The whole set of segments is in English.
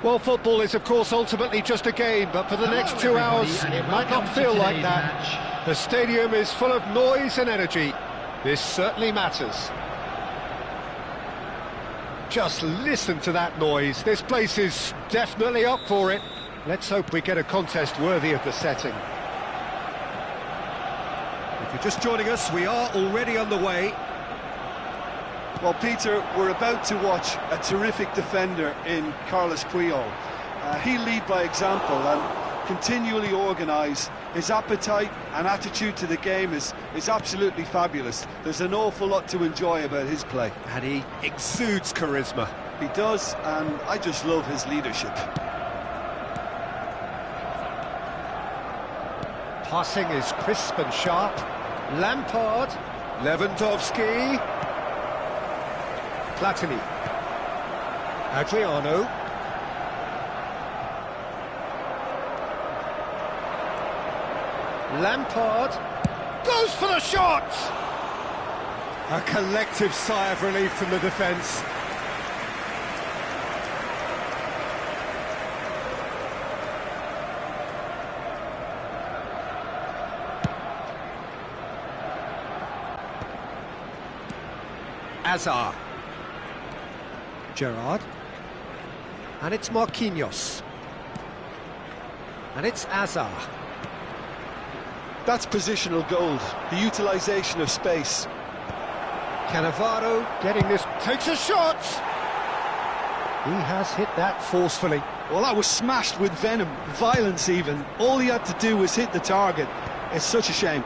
Well, football is, of course, ultimately just a game, but for the next 2 hours, it might not feel like that. The stadium is full of noise and energy. This certainly matters. Just listen to that noise. This place is definitely up for it. Let's hope we get a contest worthy of the setting. If you're just joining us, we are already on the way. Well, Peter, we're about to watch a terrific defender in Carlos Puyol. He'll lead by example and continually organise. His appetite and attitude to the game is absolutely fabulous. There's an awful lot to enjoy about his play. And he exudes charisma. He does, and I just love his leadership. Passing is crisp and sharp. Lampard, Lewandowski, Platini, Adriano, Lampard, goes for the shot! A collective sigh of relief from the defence. Azar. Gerrard. And it's Marquinhos. And it's Azar. That's positional gold, the utilisation of space. Cannavaro getting this, takes a shot! He has hit that forcefully. Well, that was smashed with venom, violence even. All he had to do was hit the target. It's such a shame.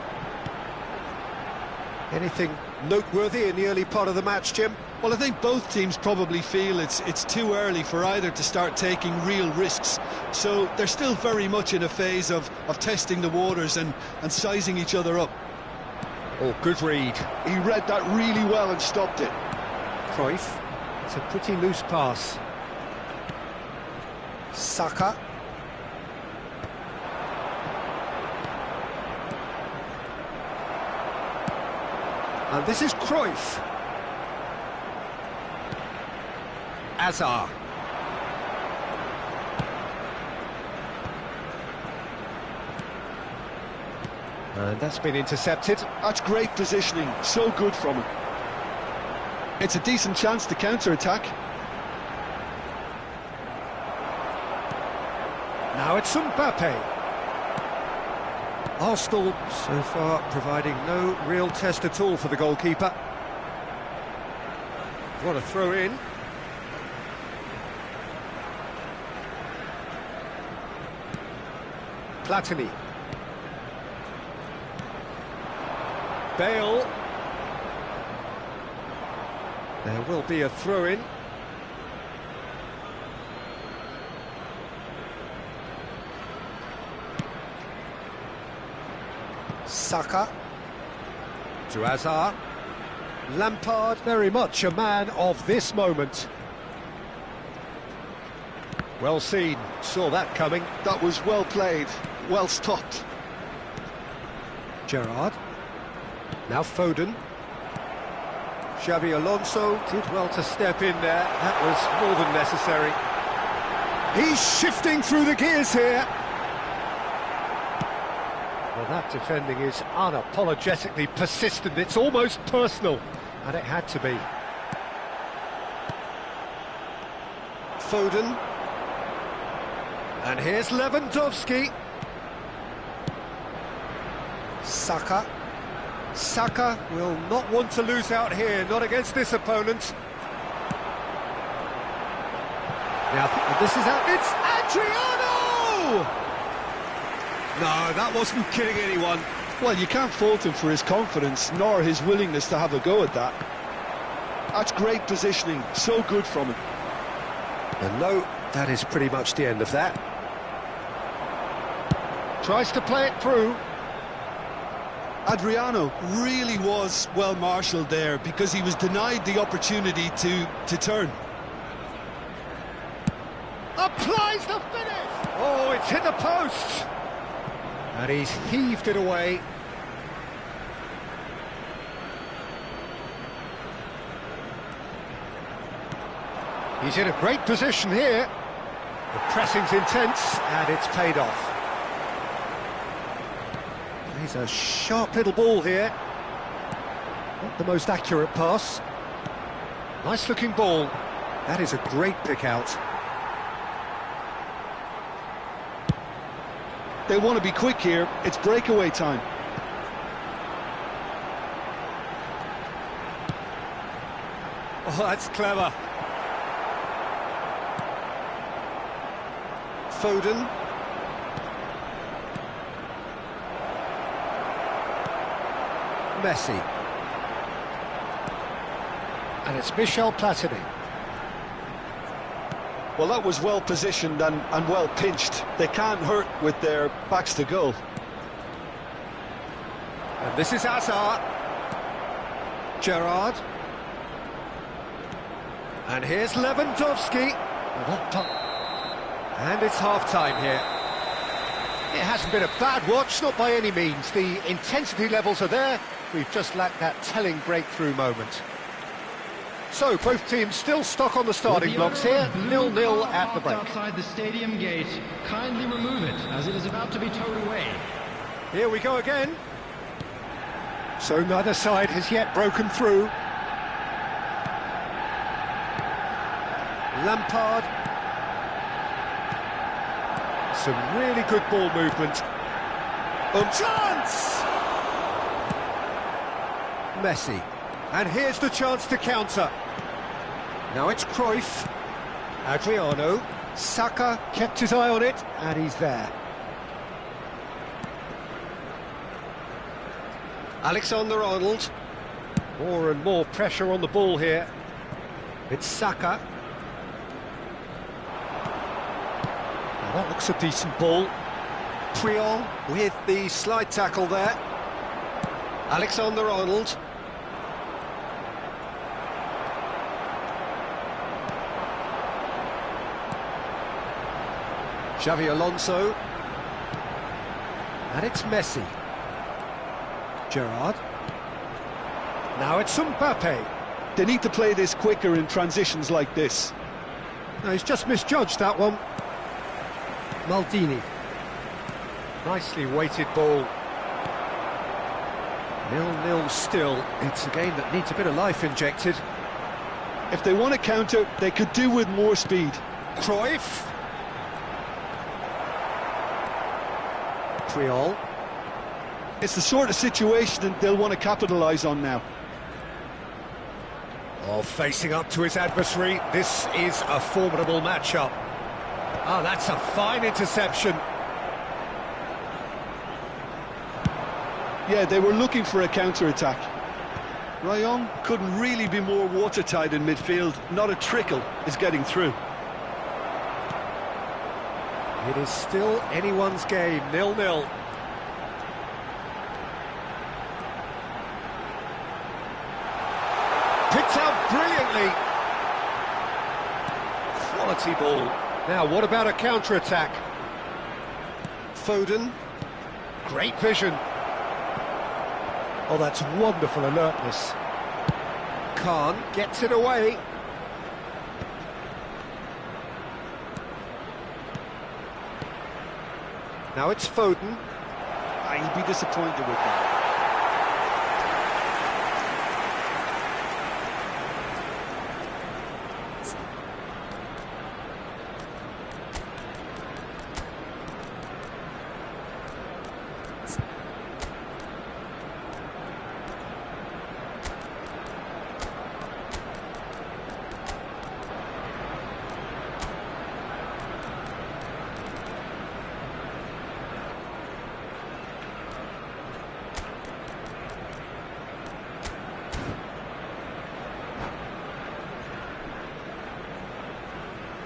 Anything noteworthy in the early part of the match, Jim? Well, I think both teams probably feel it's too early for either to start taking real risks. So they're still very much in a phase of testing the waters and sizing each other up. Oh, good read. He read that really well and stopped it. Cruyff, it's a pretty loose pass. Saka. And this is Cruyff. Azar. And that's been intercepted. That's great positioning, so good from him. It's a decent chance to counter-attack. Now it's Mbappe. Arsenal so far providing no real test at all for the goalkeeper. What a throw in. Platini. Bale. There will be a throw-in. Saka. To Azar. Lampard, very much a man of this moment. Well seen, saw that coming. That was well played, well stopped. Gerrard. Now Foden. Xabi Alonso did well to step in there. That was more than necessary. He's shifting through the gears here. Well, that defending is unapologetically persistent. It's almost personal, and it had to be. Foden. And here's Lewandowski. Saka. Saka will not want to lose out here, not against this opponent. Now, this is out. It's Adriano! No, that wasn't kidding anyone. Well, you can't fault him for his confidence, nor his willingness to have a go at that. That's great positioning, so good from him. And no, that is pretty much the end of that. Tries to play it through. Adriano really was well marshalled there because he was denied the opportunity to turn. Applies the finish! Oh, it's hit the post! And he's heaved it away. He's in a great position here. The pressing's intense, and it's paid off. He's a sharp little ball here. Not the most accurate pass. Nice looking ball. That is a great pick out. They want to be quick here. It's breakaway time. Oh, that's clever. Foden. Messi. And it's Michel Platini. Well, that was well positioned and well pinched. They can't hurt with their backs to goal. And this is Hazard. Gerrard. And here's Lewandowski. And it's half-time here. It hasn't been a bad watch, not by any means. The intensity levels are there. We've just lacked that telling breakthrough moment. So, both teams still stuck on the starting blocks here, 0-0 at the break. Outside the stadium gate, kindly remove it, as it is about to be towed away. Here we go again. So neither side has yet broken through. Lampard. Some really good ball movement. Chance! Messi. And here's the chance to counter. Now it's Cruyff. Adriano. Saka kept his eye on it, and he's there. Alexander-Arnold. More and more pressure on the ball here. It's Saka. Now that looks a decent ball. Puyol with the slide tackle there. Alexander-Arnold. Xavi Alonso. And it's Messi. Gerrard. Now it's Mbappe. They need to play this quicker in transitions like this. No, he's just misjudged that one. Maldini. Nicely weighted ball. 0-0 still. It's a game that needs a bit of life injected. If they want to counter, they could do with more speed. Cruyff. Puyol. It's the sort of situation that they'll want to capitalise on now. Oh, facing up to his adversary. This is a formidable matchup. Oh, that's a fine interception. Yeah, they were looking for a counter-attack. Rayon couldn't really be more watertight in midfield. Not a trickle is getting through. It is still anyone's game, 0-0. Picked out brilliantly. Quality ball. Now, what about a counter-attack? Foden. Great vision. Oh, that's wonderful alertness. Khan gets it away. Now it's Foden. He'll be disappointed with that.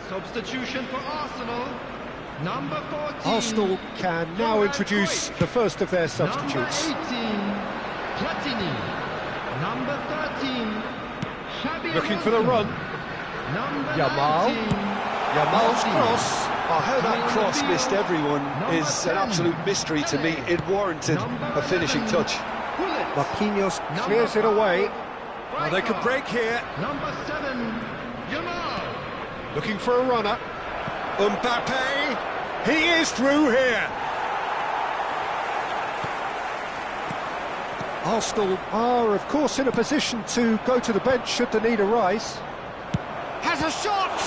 Substitution for Arsenal, number 14. Arsenal can now introduce the first of their substitutes. Number 18, Platini. Number 13, Xabi Looking for the run. Number Yamal. 19, Yamal's cross. Oh, how that cross missed everyone is an absolute mystery to me. It warranted a finishing touch. Marquinhos clears it away. Well, they could break here. Number 7, Yamal. Looking for a runner. Mbappe, he is through here. Arsenal are, of course, in a position to go to the bench should the need arise. Has a shot!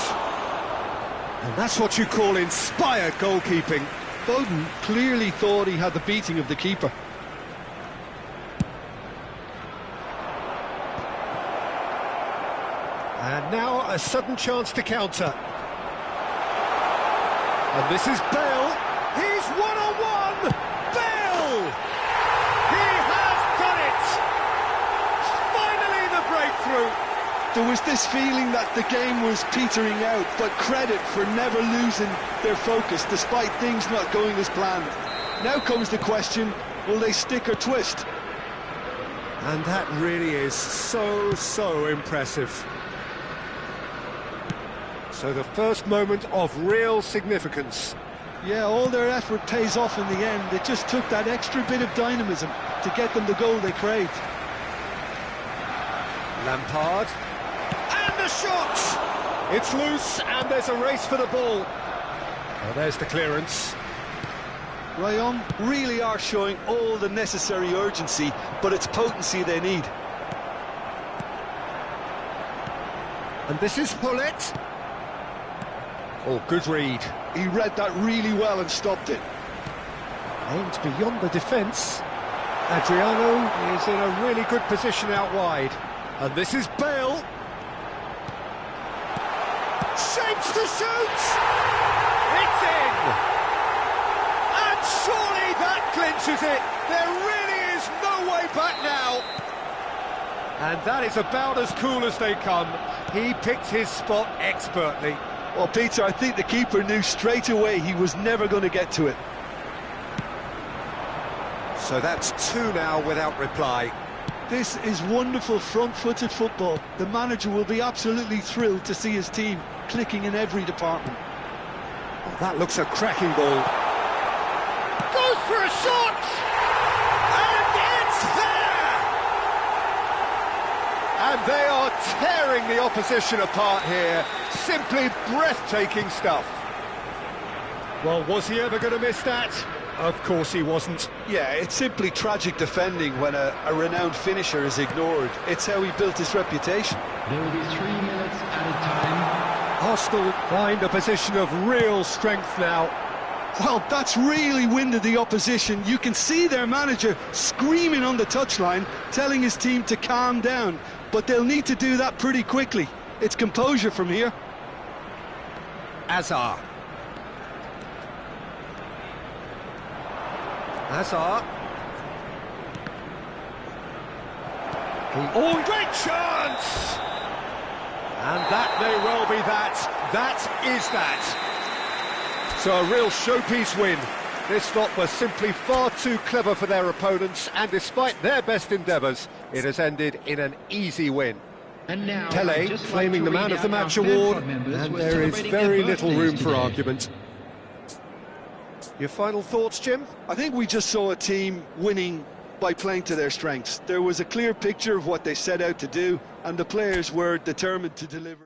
And that's what you call inspired goalkeeping. Foden clearly thought he had the beating of the keeper. And now a sudden chance to counter. And this is Bale. He's one-on-one! Bale! He has done it! Finally the breakthrough! There was this feeling that the game was petering out, but credit for never losing their focus despite things not going as planned. Now comes the question, will they stick or twist? And that really is so impressive. So the first moment of real significance. Yeah, all their effort pays off in the end. It just took that extra bit of dynamism to get them the goal they craved. Lampard. And the shot! It's loose and there's a race for the ball. Oh, there's the clearance. Ryan really are showing all the necessary urgency, but it's potency they need. And this is Hullet. Oh, good read. He read that really well and stopped it. Aimed beyond the defence. Adriano is in a really good position out wide. And this is Bale. Shapes to shoot! It's in! And surely that clinches it! There really is no way back now! And that is about as cool as they come. He picked his spot expertly. Well, Peter, I think the keeper knew straight away he was never going to get to it. So that's two now without reply. This is wonderful front-footed football. The manager will be absolutely thrilled to see his team clicking in every department. Oh, that looks a cracking ball. Goes for a shot! And it's there! And they are tearing the opposition apart here. Simply breathtaking stuff. Well, was he ever going to miss that? Of course he wasn't. Yeah, it's simply tragic defending when a renowned finisher is ignored. It's how he built his reputation. There will be 3 minutes added time. Arsenal find a position of real strength now. Well, that's really winded the opposition. You can see their manager screaming on the touchline, telling his team to calm down. But they'll need to do that pretty quickly. It's composure from here. Hazard. Oh, great chance! And that may well be that. That is that. So a real showpiece win. This lot was simply far too clever for their opponents, and despite their best endeavours, it has ended in an easy win. And now, Pele claiming the Man of the Match award, and there is very little room for argument. Your final thoughts, Jim? I think we just saw a team winning by playing to their strengths. There was a clear picture of what they set out to do, and the players were determined to deliver.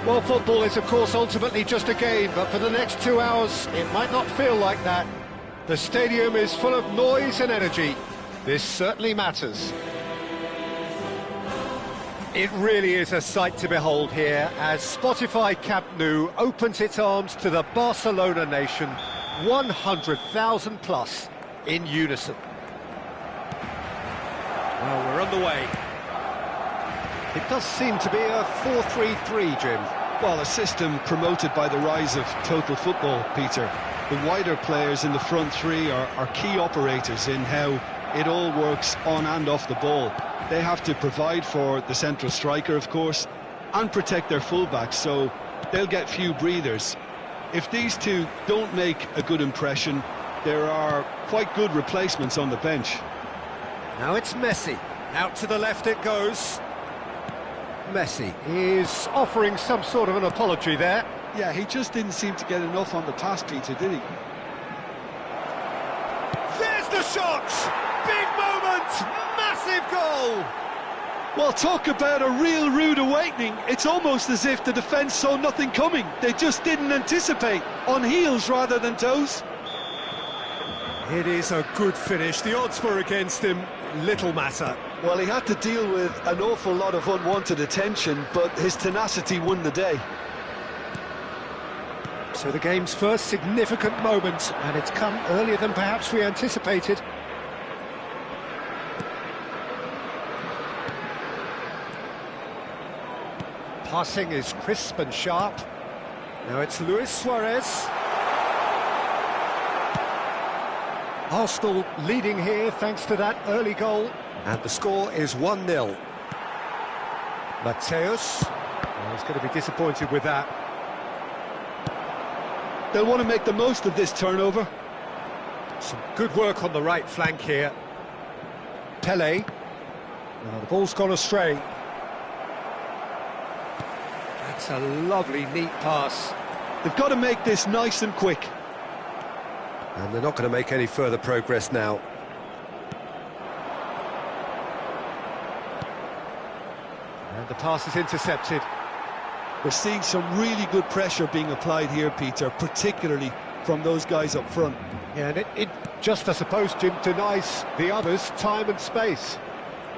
Well, football is, of course, ultimately just a game, but for the next 2 hours, it might not feel like that. The stadium is full of noise and energy. This certainly matters. It really is a sight to behold here as Spotify Camp Nou opens its arms to the Barcelona nation, 100,000 plus in unison. Well, we're on the way. It does seem to be a 4-3-3, Jim. Well, a system promoted by the rise of total football, Peter. The wider players in the front three are key operators in how it all works on and off the ball. They have to provide for the central striker, of course, and protect their fullbacks, so they'll get few breathers. If these two don't make a good impression, there are quite good replacements on the bench. Now it's Messi. Out to the left it goes. Messi is offering some sort of an apology there. Yeah, he just didn't seem to get enough on the pass, Peter, did he? There's the shot! Big moment! Massive goal! Well, talk about a real rude awakening. It's almost as if the defence saw nothing coming. They just didn't anticipate. On heels rather than toes. It is a good finish. The odds were against him. Little matter. Well, he had to deal with an awful lot of unwanted attention, but his tenacity won the day. So the game's first significant moment, and it's come earlier than perhaps we anticipated. Passing is crisp and sharp. Now it's Luis Suarez. Arsenal leading here thanks to that early goal. And the score is 1-0. Mateus. Well, he's going to be disappointed with that. They'll want to make the most of this turnover. Some good work on the right flank here. Pele. Now the ball's gone astray. That's a lovely, neat pass. They've got to make this nice and quick. And they're not going to make any further progress now. And the pass is intercepted. We're seeing some really good pressure being applied here, Peter, particularly from those guys up front. Yeah, and it just, I suppose, Jim, denies the others time and space.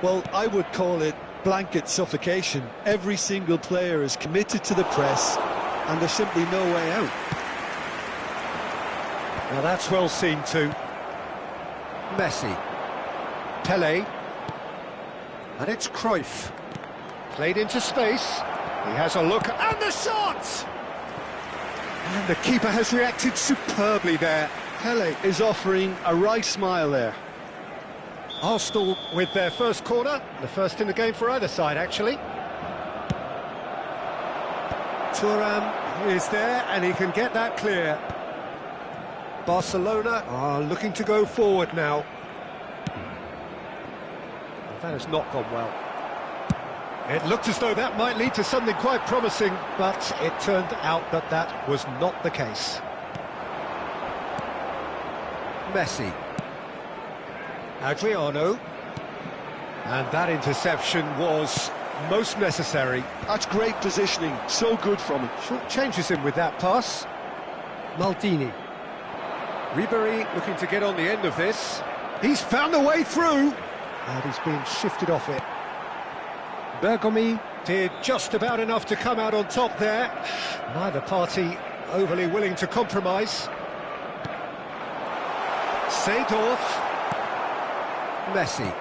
Well, I would call it blanket suffocation. Every single player is committed to the press, and there's simply no way out. Now that's well seen too. Messi. Pele. And it's Cruyff. Played into space. He has a look, and the shot! And the keeper has reacted superbly there. Pele is offering a right smile there. Arsenal with their first corner, the first in the game for either side, actually. Thuram is there, and he can get that clear. Barcelona are looking to go forward now. That has not gone well. It looked as though that might lead to something quite promising, but it turned out that that was not the case. Messi. Adriano. And that interception was most necessary. That's great positioning, so good from him. Short changes him with that pass. Maldini. Ribéry looking to get on the end of this. He's found a way through. And he's being shifted off it. Bergomi did just about enough to come out on top there. Neither party overly willing to compromise. Seedorf. Messi.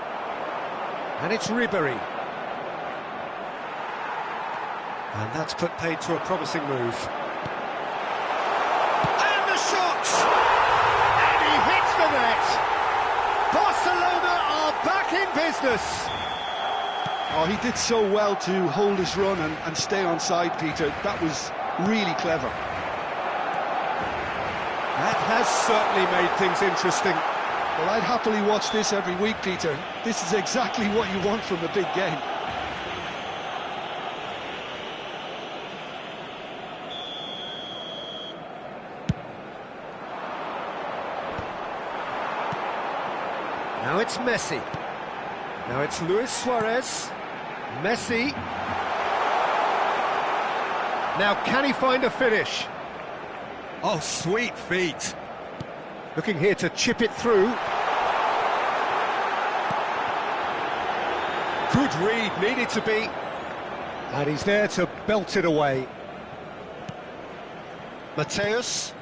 And it's Ribéry. And that's put paid to a promising move. And the shot! And he hits the net! Barcelona are back in business! Oh, he did so well to hold his run and stay on side, Peter. That was really clever. That has certainly made things interesting. Well, I'd happily watch this every week, Peter. This is exactly what you want from a big game. Now it's Messi. Now it's Luis Suarez. Messi. Now, can he find a finish? Oh, sweet feet. Looking here to chip it through. Good read, needed to be. And he's there to belt it away. Mateus.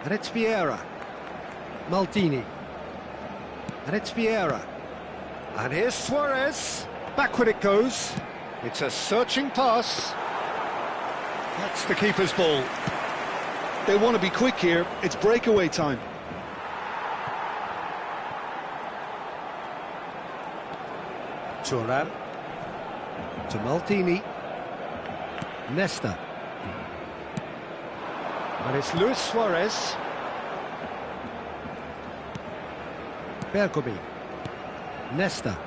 And it's Vieira. Maldini. And it's Vieira. And here's Suarez. Backward it goes. It's a searching pass. That's the keeper's ball. They want to be quick here. It's breakaway time. Turan. To Maldini. Nesta. And it's Luis Suarez. Bergomi. Nesta.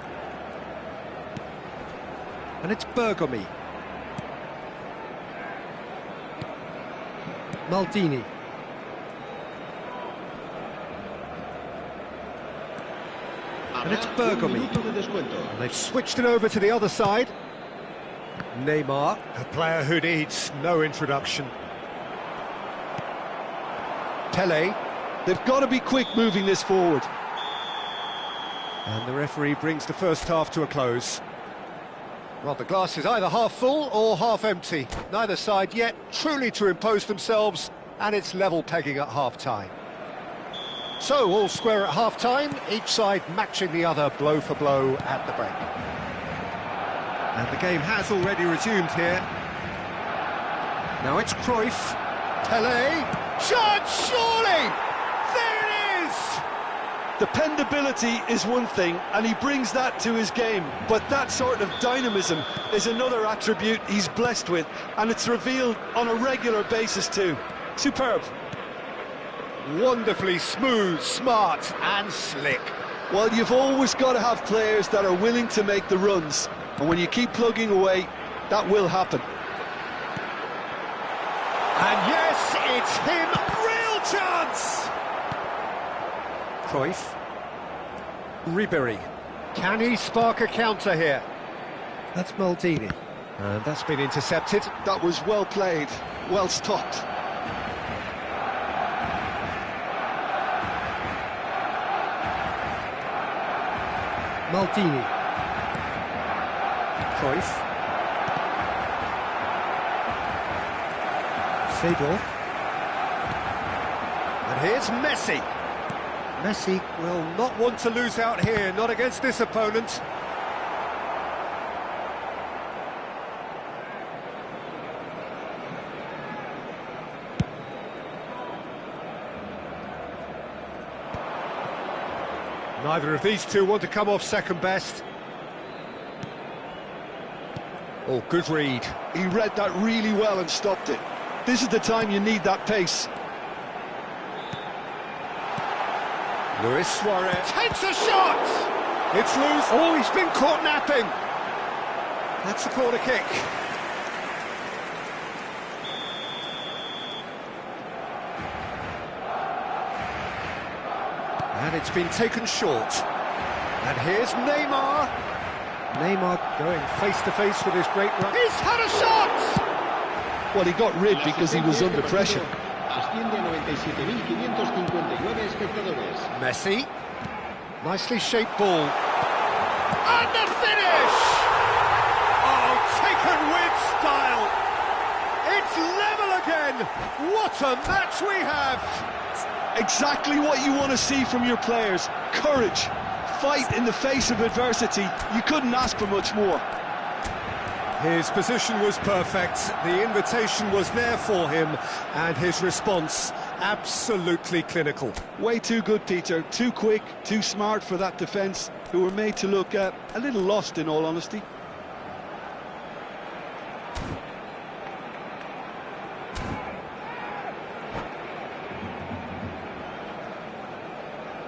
And it's Bergomi. Maldini. And it's Bergomi. And they've switched it over to the other side. Neymar, a player who needs no introduction. Pele. They've got to be quick moving this forward. And the referee brings the first half to a close. Well, the glass is either half full or half empty. Neither side yet truly to impose themselves, and it's level pegging at half-time. So, all square at half-time, each side matching the other blow for blow at the break. And the game has already resumed here. Now it's Cruyff. Pele. Shot, surely! There it is! Dependability is one thing, and he brings that to his game, but that sort of dynamism is another attribute he's blessed with, and it's revealed on a regular basis too. Superb. Wonderfully smooth, smart and slick. Well, you've always got to have players that are willing to make the runs, and when you keep plugging away, that will happen. And yes, it's him, real chance! Cruyff. Ribéry. Can he spark a counter here? That's Maldini. And that's been intercepted. That was well played, well stopped. Maldini. Cruyff. Seedorf. And here's Messi. Messi will not want to lose out here, not against this opponent. Neither of these two want to come off second best. Oh, good read. He read that really well and stopped it. This is the time you need that pace. Luis Suarez takes a shot! It's loose. Oh, he's been caught napping. That's a corner kick. And it's been taken short. And here's Neymar. Neymar going face-to-face with his great run. He's had a shot! Well, he got rid because he was under pressure. Messi. Nicely shaped ball. And the finish! Oh, taken with style. It's level again. What a match we have. Exactly what you want to see from your players. Courage. Fight in the face of adversity. You couldn't ask for much more. His position was perfect, the invitation was there for him, and his response absolutely clinical. Way too good, Peter. Too quick, too smart for that defence, who were made to look a little lost, in all honesty.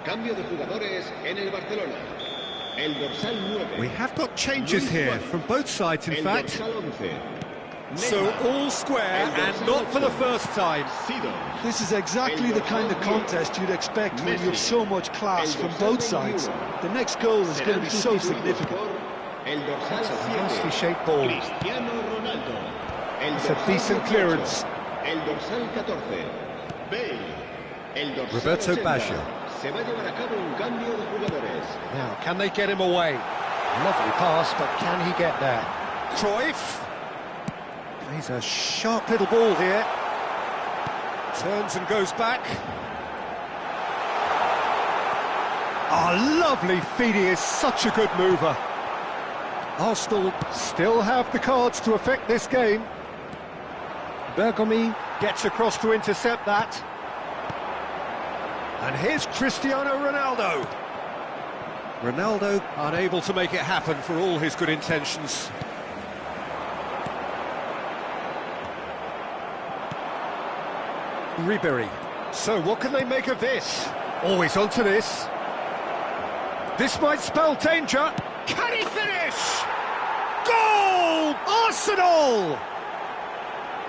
Cambio de jugadores en el Barcelona. El dorsal 9. We have got changes here from both sides, in fact. So all square and not for the first time. This is exactly the kind of contest you'd expect when you have so much class from both sides. The next goal is going to be so significant. It's a nicely shaped ball. It's a decent clearance. El dorsal 14. Bale. El dorsal Roberto 80. Baggio. Se va a llevar a cabo un cambio de jugadores. Now, can they get him away? Lovely pass, but can he get there? Cruyff. Plays a sharp little ball here. Turns and goes back. Oh, lovely feed. He is such a good mover. Arsenal still have the cards to affect this game. Bergomi gets across to intercept that. And here's Cristiano Ronaldo. Ronaldo unable to make it happen for all his good intentions. Ribery. So what can they make of this? Always onto this. This might spell danger. Can he finish? Goal! Arsenal!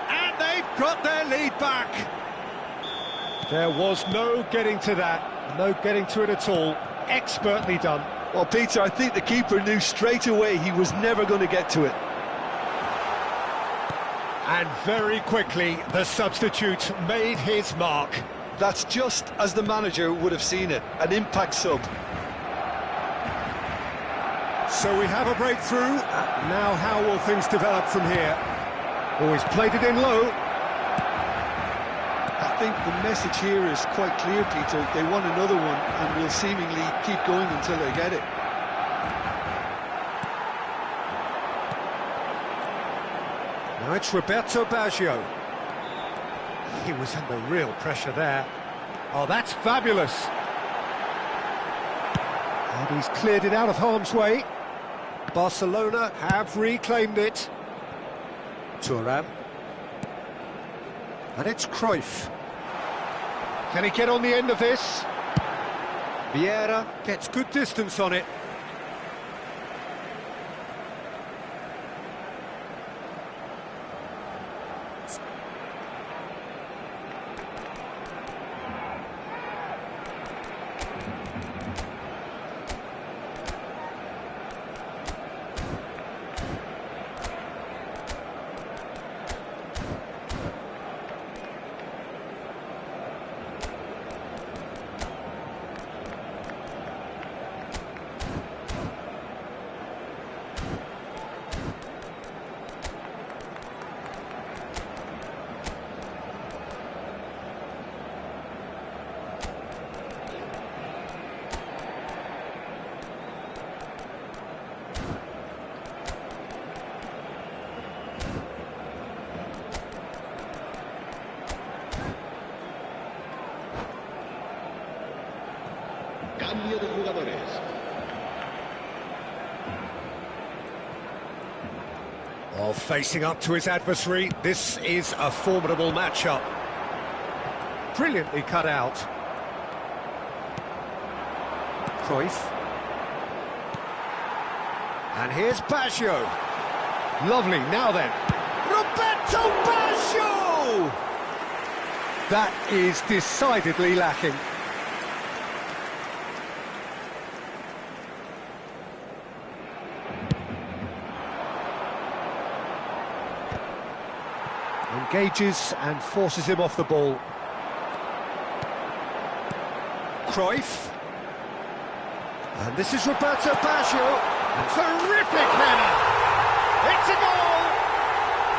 And they've got their lead back. There was no getting to that. No getting to it at all. Expertly done. Well, Peter, I think the keeper knew straight away he was never going to get to it. And very quickly, the substitute made his mark. That's just as the manager would have seen it, an impact sub. So we have a breakthrough. Now how will things develop from here? Always played it in low. I think the message here is quite clear, Peter. They want another one and will seemingly keep going until they get it. Now it's Roberto Baggio. He was under real pressure there. Oh, that's fabulous. And he's cleared it out of harm's way. Barcelona have reclaimed it. Thuram. And it's Cruyff. Can he get on the end of this? Vieira gets good distance on it. Cambio de jugadores. While facing up to his adversary, this is a formidable matchup. Brilliantly cut out. Cruyff. And here's Baggio. Lovely, now then. Roberto Baggio! That is decidedly lacking. Engages and forces him off the ball. Cruyff. And this is Roberto Baggio. Terrific header! It's a goal!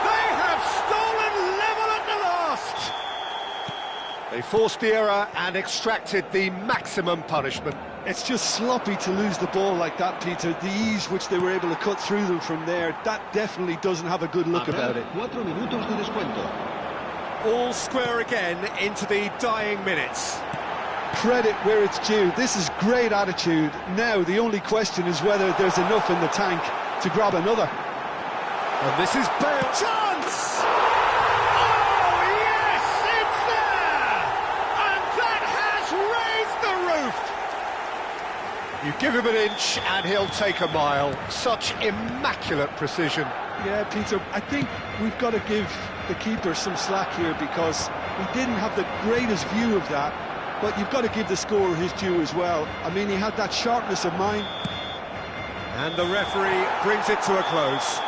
They have stolen level at the last! They forced the error and extracted the maximum punishment. It's just sloppy to lose the ball like that, Peter. The ease which they were able to cut through them from there, that definitely doesn't have a good look about it. 4 minutos de descuento. All square again into the dying minutes. Credit where it's due. This is great attitude. Now the only question is whether there's enough in the tank to grab another. And this is Bale. Chance! Oh, yes, it's there! And that has raised the roof! You give him an inch and he'll take a mile. Such immaculate precision. Yeah, Peter, I think we've got to give the keeper some slack here because he didn't have the greatest view of that, but you've got to give the scorer his due as well. I mean, he had that sharpness of mind. And the referee brings it to a close.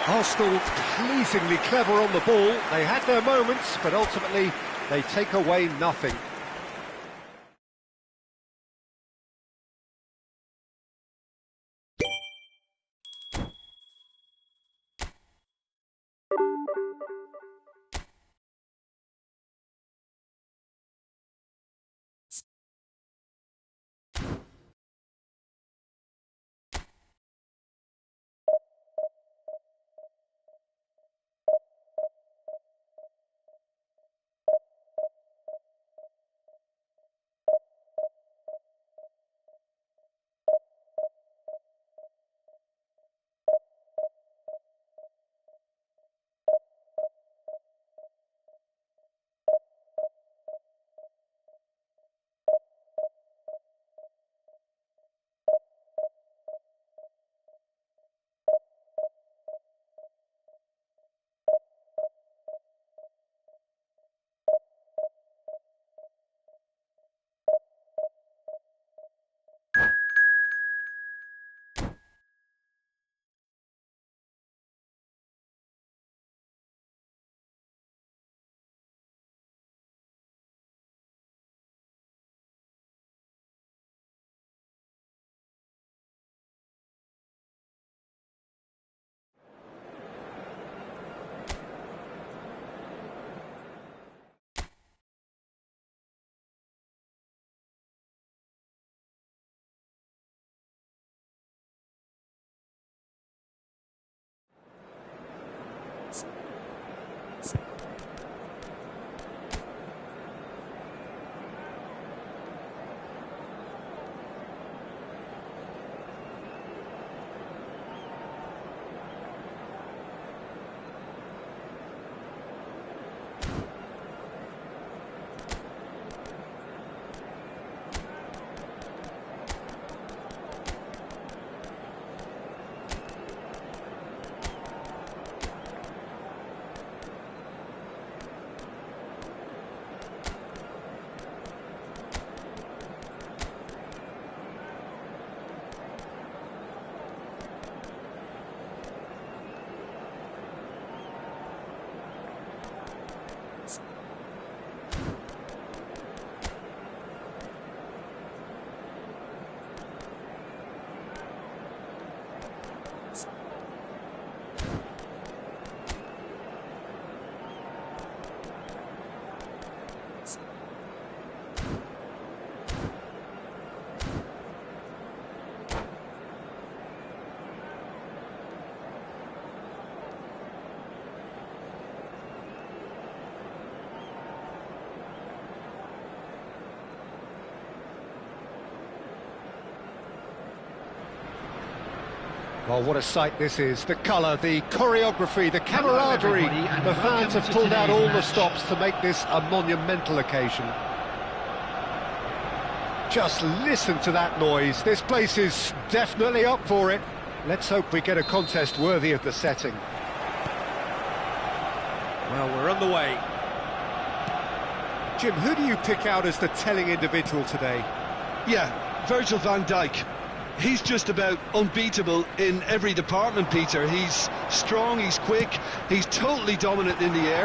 Arsenal pleasingly clever on the ball. They had their moments, but ultimately they take away nothing. Well, what a sight this is. The colour, the choreography, the camaraderie. The fans have pulled out all the stops to make this a monumental occasion. Just listen to that noise. This place is definitely up for it. Let's hope we get a contest worthy of the setting. Well, we're on the way. Jim, who do you pick out as the telling individual today? Yeah, Virgil van Dijk. He's just about unbeatable in every department, Peter. He's strong, he's quick, he's totally dominant in the air,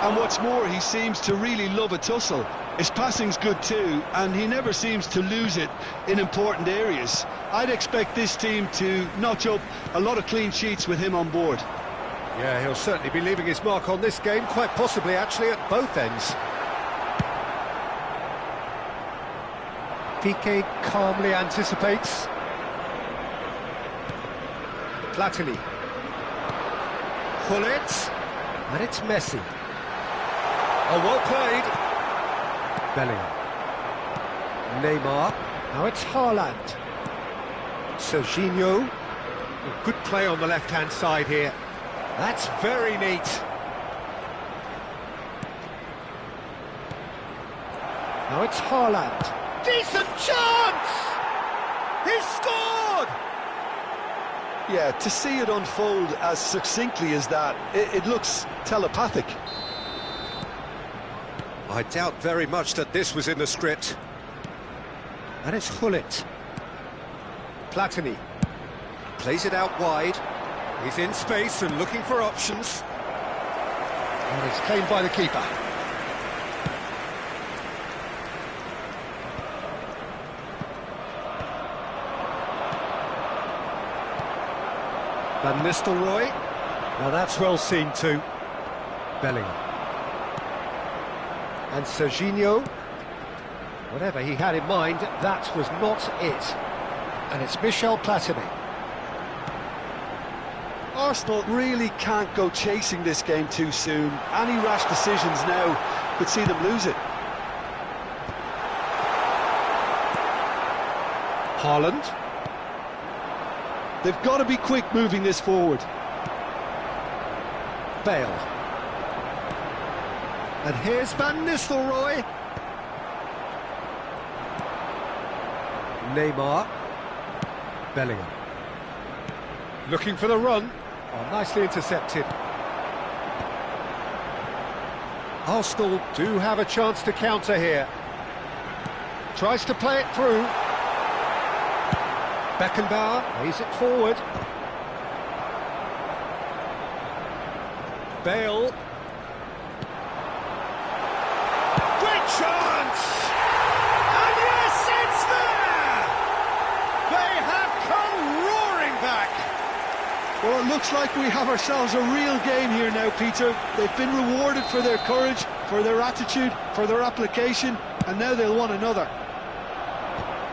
and what's more, he seems to really love a tussle. His passing's good too, and he never seems to lose it in important areas. I'd expect this team to notch up a lot of clean sheets with him on board. Yeah, he'll certainly be leaving his mark on this game, quite possibly actually at both ends. Piqué calmly anticipates. Platini. Gullit. And it's Messi. Oh, well played. Bellingham. Neymar. Now it's Haaland. Serginho. Good play on the left-hand side here. That's very neat. Now it's Haaland. Decent chance! He's scored! Yeah, to see it unfold as succinctly as that, it looks telepathic. I doubt very much that this was in the script. And it's Gullit. Platini. Plays it out wide. He's in space and looking for options. And it's claimed by the keeper. Van Nistelrooy. Now that's well seen too. Bellingham. And Serginho. Whatever he had in mind, that was not it. And it's Michel Platini. Arsenal really can't go chasing this game too soon. Any rash decisions now could see them lose it. Haaland. They've got to be quick moving this forward. Bale. And here's Van Nistelrooy. Neymar. Bellingham. Looking for the run. Oh, nicely intercepted. Arsenal do have a chance to counter here. Tries to play it through. Beckenbauer lays it forward. Bale. Great chance! And yes, it's there! They have come roaring back! Well, it looks like we have ourselves a real game here now, Peter. They've been rewarded for their courage, for their attitude, for their application, and now they'll want another.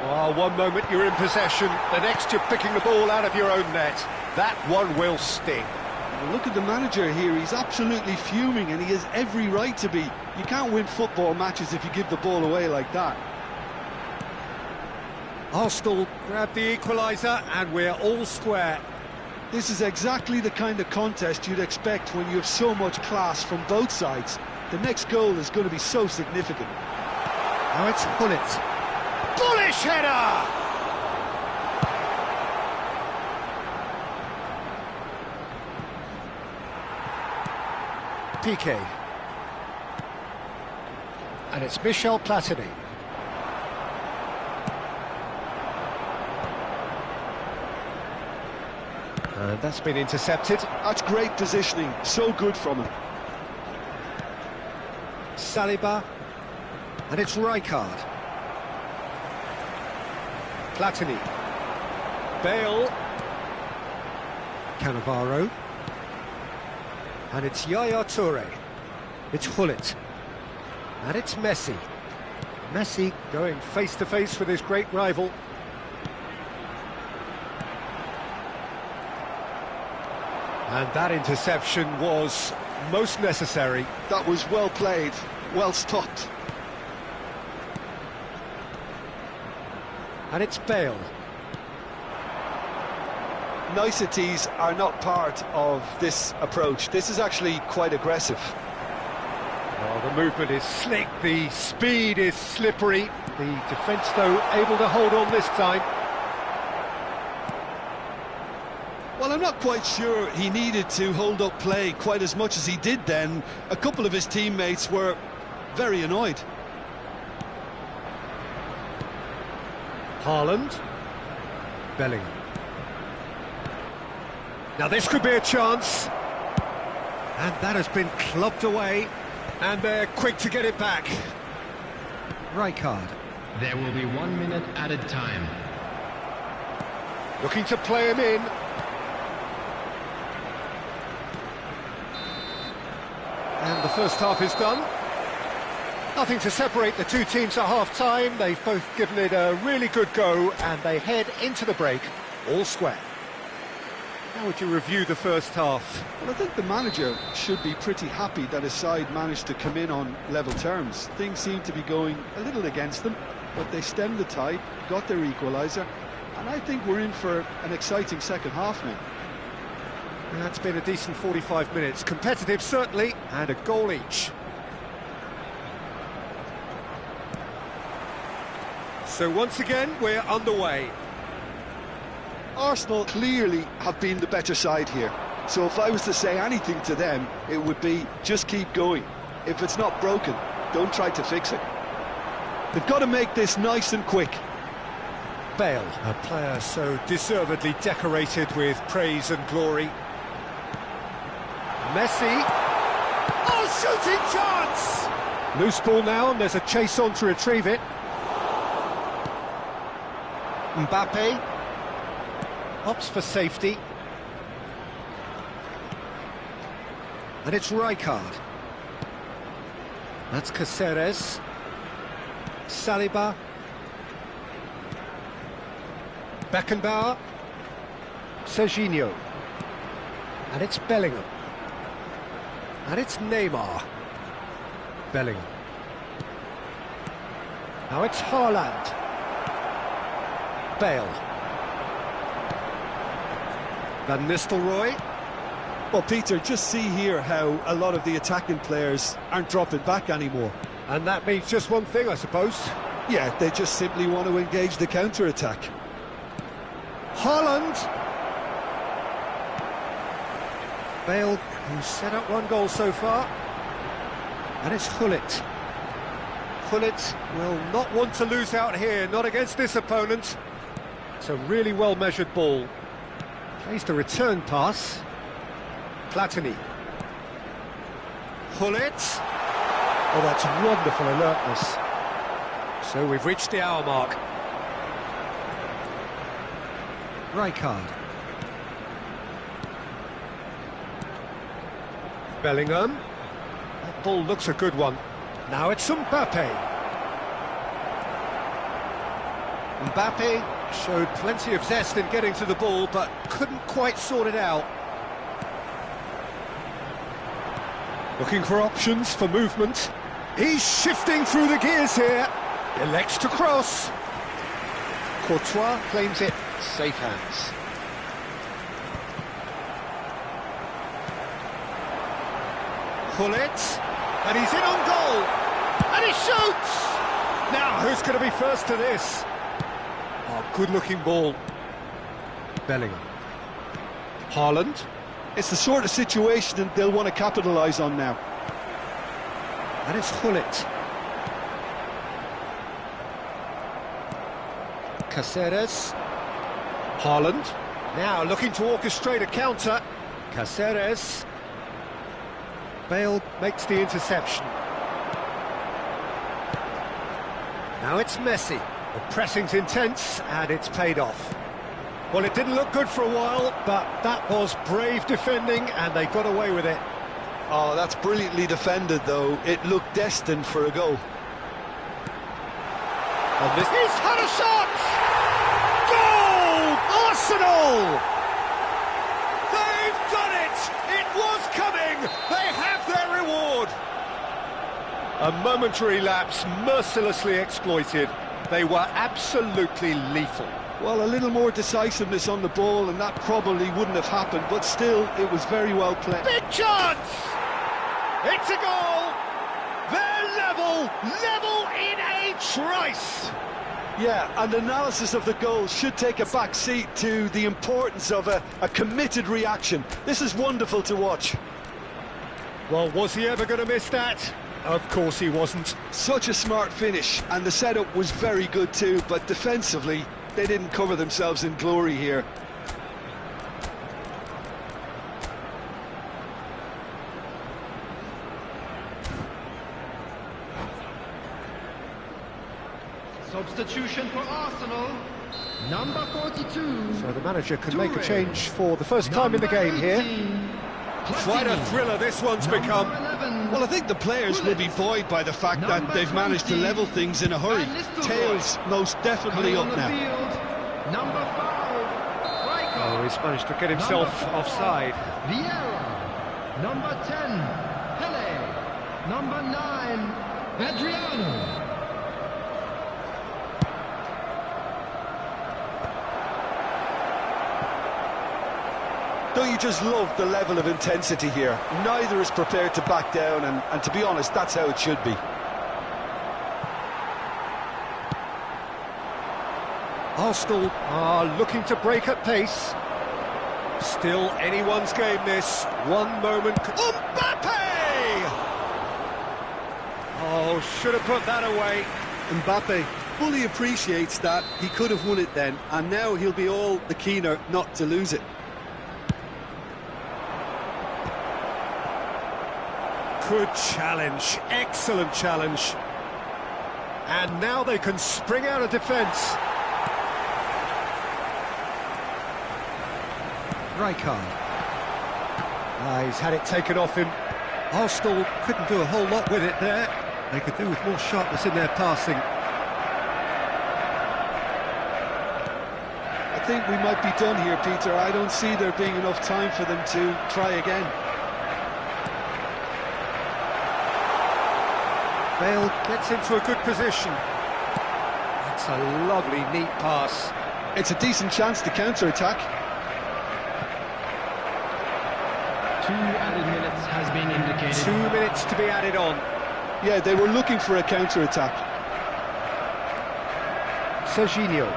Well, one moment you're in possession, the next you're picking the ball out of your own net. That one will sting. Well, look at the manager here, he's absolutely fuming and he has every right to be. You can't win football matches if you give the ball away like that. Arsenal grab the equaliser and we're all square. This is exactly the kind of contest you'd expect when you have so much class from both sides. The next goal is going to be so significant. Now it's Gullit. Bullish header! Piqué. And it's Michel Platini. And that's been intercepted. That's great positioning, so good from him. Saliba. And it's Rijkaard. Platini. Bale. Cannavaro. And it's Yaya Toure. It's Gullit. And it's Messi. Messi going face-to-face with his great rival. And that interception was most necessary. That was well played, well stopped. And it's Bale. Niceties are not part of this approach. This is actually quite aggressive. Well, the movement is slick, the speed is slippery. The defence, though, able to hold on this time. Well, I'm not quite sure he needed to hold up play quite as much as he did then. A couple of his teammates were very annoyed. Haaland. Bellingham. Now this could be a chance. And that has been clubbed away. And they're quick to get it back. Rijkaard. There will be 1 minute added time. Looking to play him in. And the first half is done. Nothing to separate the two teams at half-time. They've both given it a really good go, and they head into the break all square. How would you review the first half? Well, I think the manager should be pretty happy that his side managed to come in on level terms. Things seem to be going a little against them, but they stemmed the tide, got their equaliser, and I think we're in for an exciting second half now. That's been a decent 45 minutes. Competitive, certainly, and a goal each. So once again, we're underway. Arsenal clearly have been the better side here. So if I was to say anything to them, it would be just keep going. If it's not broken, don't try to fix it. They've got to make this nice and quick. Bale, a player so deservedly decorated with praise and glory. Messi. Oh, shooting chance! Loose ball now, and there's a chase on to retrieve it. Mbappe opts for safety. And it's Rijkaard. That's Caceres. Saliba. Beckenbauer. Serginho. And it's Bellingham. And it's Neymar. Bellingham. Now it's Haaland. Bale. Van Nistelrooy. Well, Peter, just see here how a lot of the attacking players aren't dropping back anymore. And that means just one thing, I suppose. Yeah, they just simply want to engage the counter-attack. Haaland. Bale, who's set up one goal so far. And it's Gullit. Gullit will not want to lose out here, not against this opponent. It's a really well-measured ball. Plays the return pass. Platini. Gullit. Oh, that's wonderful alertness. So we've reached the hour mark. Rijkaard. Bellingham. That ball looks a good one. Now it's Mbappe. Mbappe showed plenty of zest in getting to the ball, but couldn't quite sort it out. Looking for options for movement. He's shifting through the gears here. Elects to cross. Courtois claims it. Safe hands. Gullit. And he's in on goal. And he shoots! Now, who's going to be first to this? Oh, good-looking ball. Bellingham. Haaland. It's the sort of situation that they'll want to capitalise on now. And it's Gullit. Caceres. Haaland. Now looking to orchestrate a counter. Caceres. Bale makes the interception. Now it's Messi. The pressing's intense and it's paid off. Well, it didn't look good for a while, but that was brave defending and they got away with it. Oh, that's brilliantly defended, though. It looked destined for a goal. And this is had a shot! Goal! Arsenal! They've done it! It was coming! They have their reward! A momentary lapse mercilessly exploited. They were absolutely lethal. Well, a little more decisiveness on the ball and that probably wouldn't have happened, but still, it was very well played. Big chance! It's a goal! They're level in a trice! Yeah, and analysis of the goal should take a back seat to the importance of a committed reaction. This is wonderful to watch. Well, was he ever going to miss that? Of course he wasn't. Such a smart finish, and the setup was very good too, but defensively, they didn't cover themselves in glory here. Substitution for Arsenal, number 42. So the manager can make a change for the first time in the game here. Quite a thriller this one's become. Well, I think the players will be buoyed by the fact that they've managed to level things in a hurry. Tails most definitely up now. Number 5, Oh, he's managed to get himself offside. Vieira. Number 10, Pele. Number 9, Adriano. Don't you just love the level of intensity here? Neither is prepared to back down, and to be honest, that's how it should be. Arsenal are looking to break at pace. Still anyone's game this. One moment. Mbappe! Oh, should have put that away. Mbappe fully appreciates that. He could have won it then, and now he'll be all the keener not to lose it. Good challenge, excellent challenge. And now they can spring out of defence. Rijkaard. He's had it taken off him. Arsenal couldn't do a whole lot with it there. They could do with more sharpness in their passing. I think we might be done here, Peter. I don't see there being enough time for them to try again. Bale gets into a good position. That's a lovely, neat pass. It's a decent chance to counter-attack. 2 added minutes has been indicated. 2 minutes to be added on. Yeah, they were looking for a counter-attack. Serginho.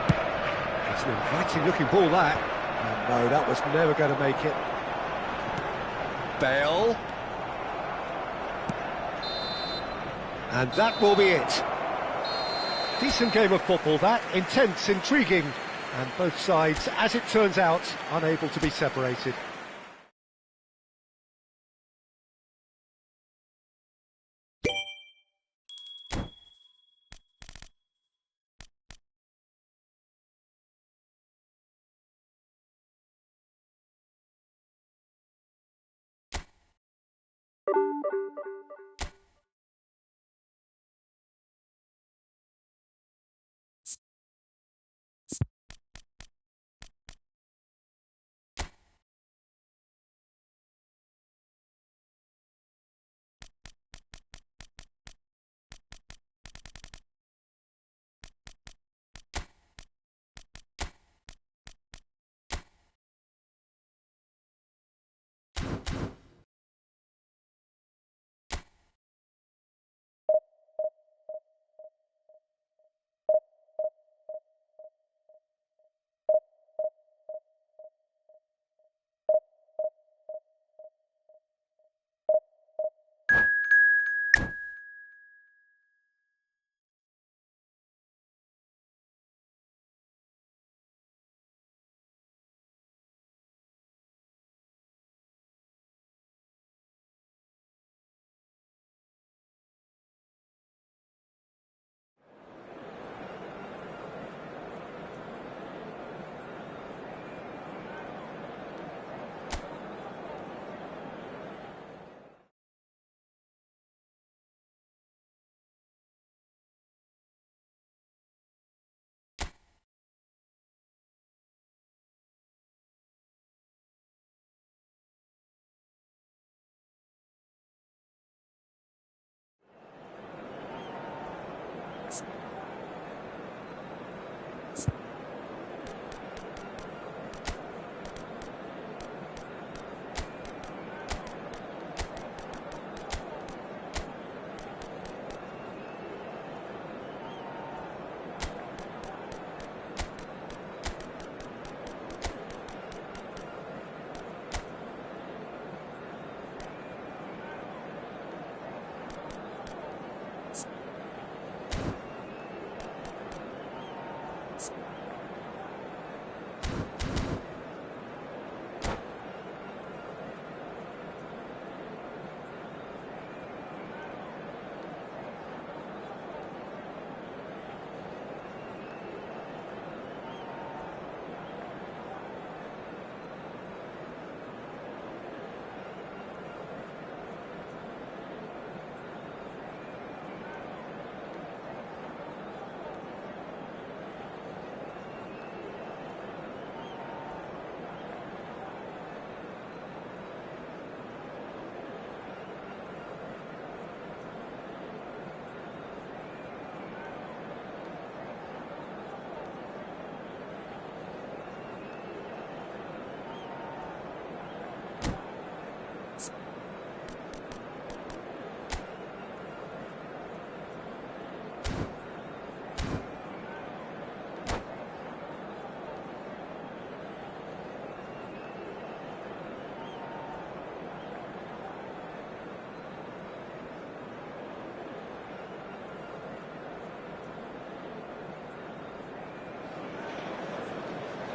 It's an inviting-looking ball, that. And no, that was never going to make it. Bale. And that will be it. Decent game of football, that. Intense, intriguing. And both sides, as it turns out, unable to be separated.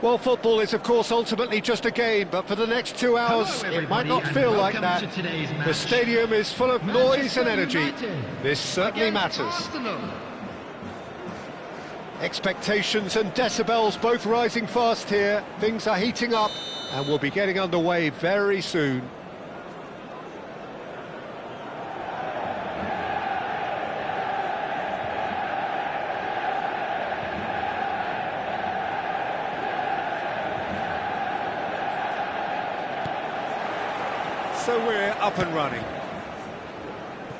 Well, football is, of course, ultimately just a game, but for the next 2 hours, Hello, it might not everybody, feel and like welcome that. to today's The match. stadium is full of noise and energy. United This certainly against matters. Arsenal. Expectations and decibels both rising fast here. Things are heating up, and we'll be getting underway very soon. So we're up and running.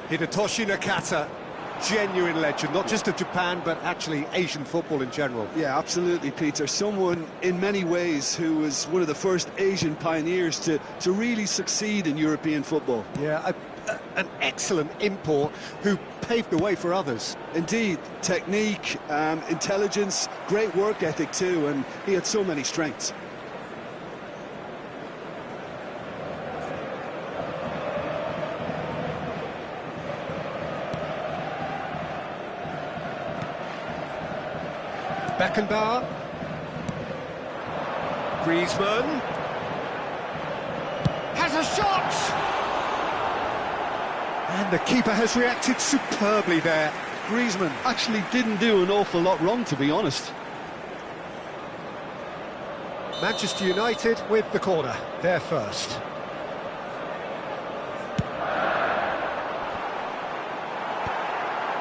Hidetoshi Nakata, genuine legend, not just of Japan, but actually Asian football in general. Yeah, absolutely, Peter. Someone, in many ways, who was one of the first Asian pioneers to really succeed in European football. Yeah, an excellent import who paved the way for others. Indeed, technique, intelligence, great work ethic too, and he had so many strengths. Beckenbauer. Griezmann. Has a shot! And the keeper has reacted superbly there. Griezmann actually didn't do an awful lot wrong, to be honest. Manchester United with the corner. They're first.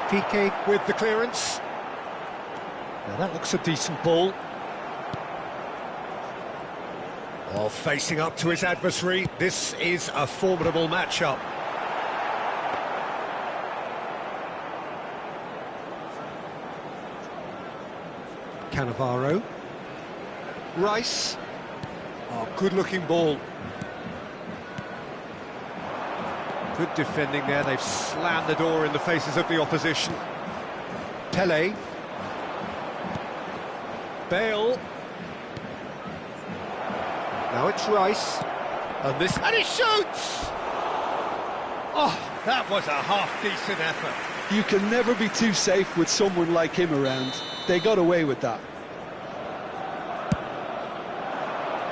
Piqué with the clearance. Now that looks a decent ball. Oh, facing up to his adversary. This is a formidable matchup. Cannavaro. Rice. Oh, good-looking ball. Good defending there. They've slammed the door in the faces of the opposition. Pele. Bale. Now it's Rice. And he shoots! Oh, that was a half-decent effort. You can never be too safe with someone like him around. They got away with that.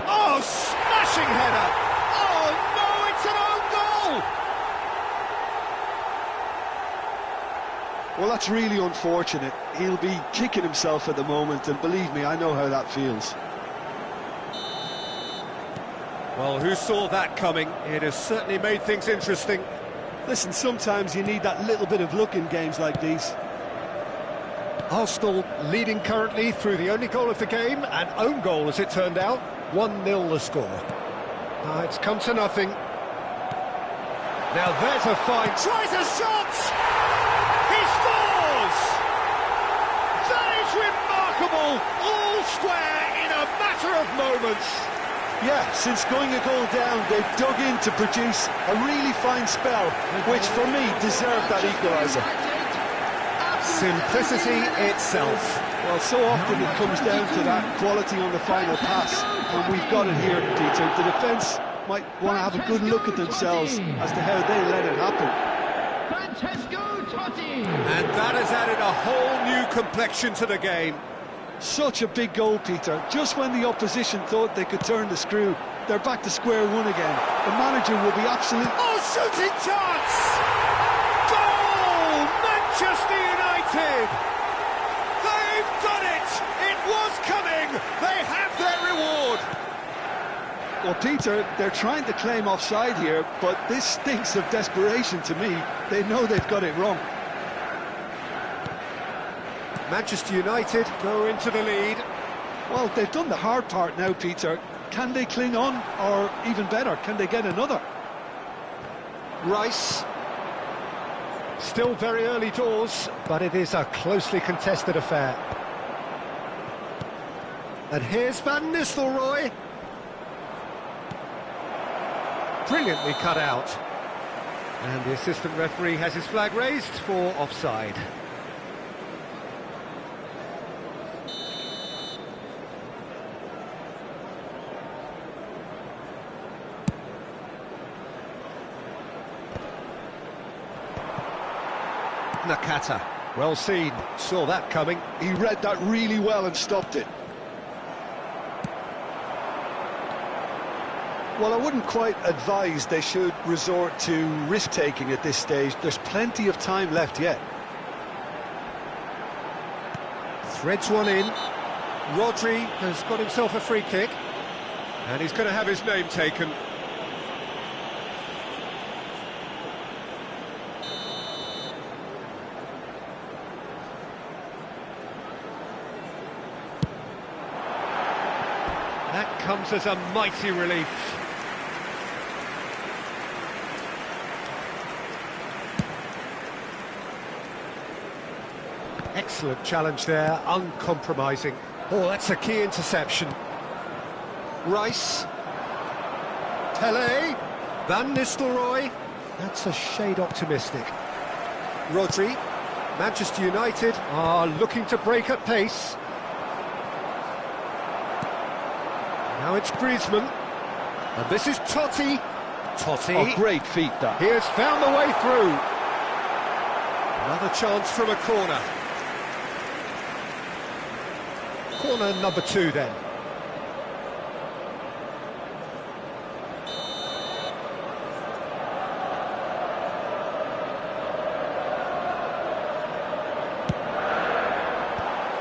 Oh, smashing header! Oh, no, it's an own goal! Well, that's really unfortunate. He'll be kicking himself at the moment, and believe me, I know how that feels. Well, who saw that coming? It has certainly made things interesting. Listen, sometimes you need that little bit of luck in games like these. Arsenal leading currently through the only goal of the game, an own goal as it turned out. 1-0 the score. It's come to nothing. Now there's a fight. Tries a shot! He scores! That is remarkable! All square in a matter of moments. Yeah, since going a goal down, they've dug in to produce a really fine spell, which for me deserved that equaliser. Simplicity itself. Well, so often it comes down to that quality on the final pass, and we've got it here, Peter. The defence might want to have a good look at themselves as to how they let it happen. And that has added a whole new complexion to the game. Such a big goal, Peter. Just when the opposition thought they could turn the screw, they're back to square one again. The manager will be absolute... Oh, shooting chance! Goal! Manchester United! They've done it! It was coming! They have their reward! Well, Peter, they're trying to claim offside here, but this stinks of desperation to me. They know they've got it wrong. Manchester United go into the lead. Well, they've done the hard part now, Peter. Can they cling on, or even better, can they get another? Rice. Still very early doors, but it is a closely contested affair. And here's Van Nistelrooy. Brilliantly cut out. And the assistant referee has his flag raised for offside. Nakata, well seen, saw that coming. He read that really well and stopped it. Well, I wouldn't quite advise they should resort to risk-taking at this stage. There's plenty of time left yet. Threads one in. Rodri has got himself a free kick. And he's going to have his name taken. That comes as a mighty relief. Excellent challenge there, uncompromising. Oh, that's a key interception. Rice. Pele. Van Nistelrooy. That's a shade optimistic. Rodri. Manchester United are looking to break at pace. Now it's Griezmann. And this is Totti. Totti. Oh, great feat, that. He has found the way through. Another chance from a corner. Corner number 2 then.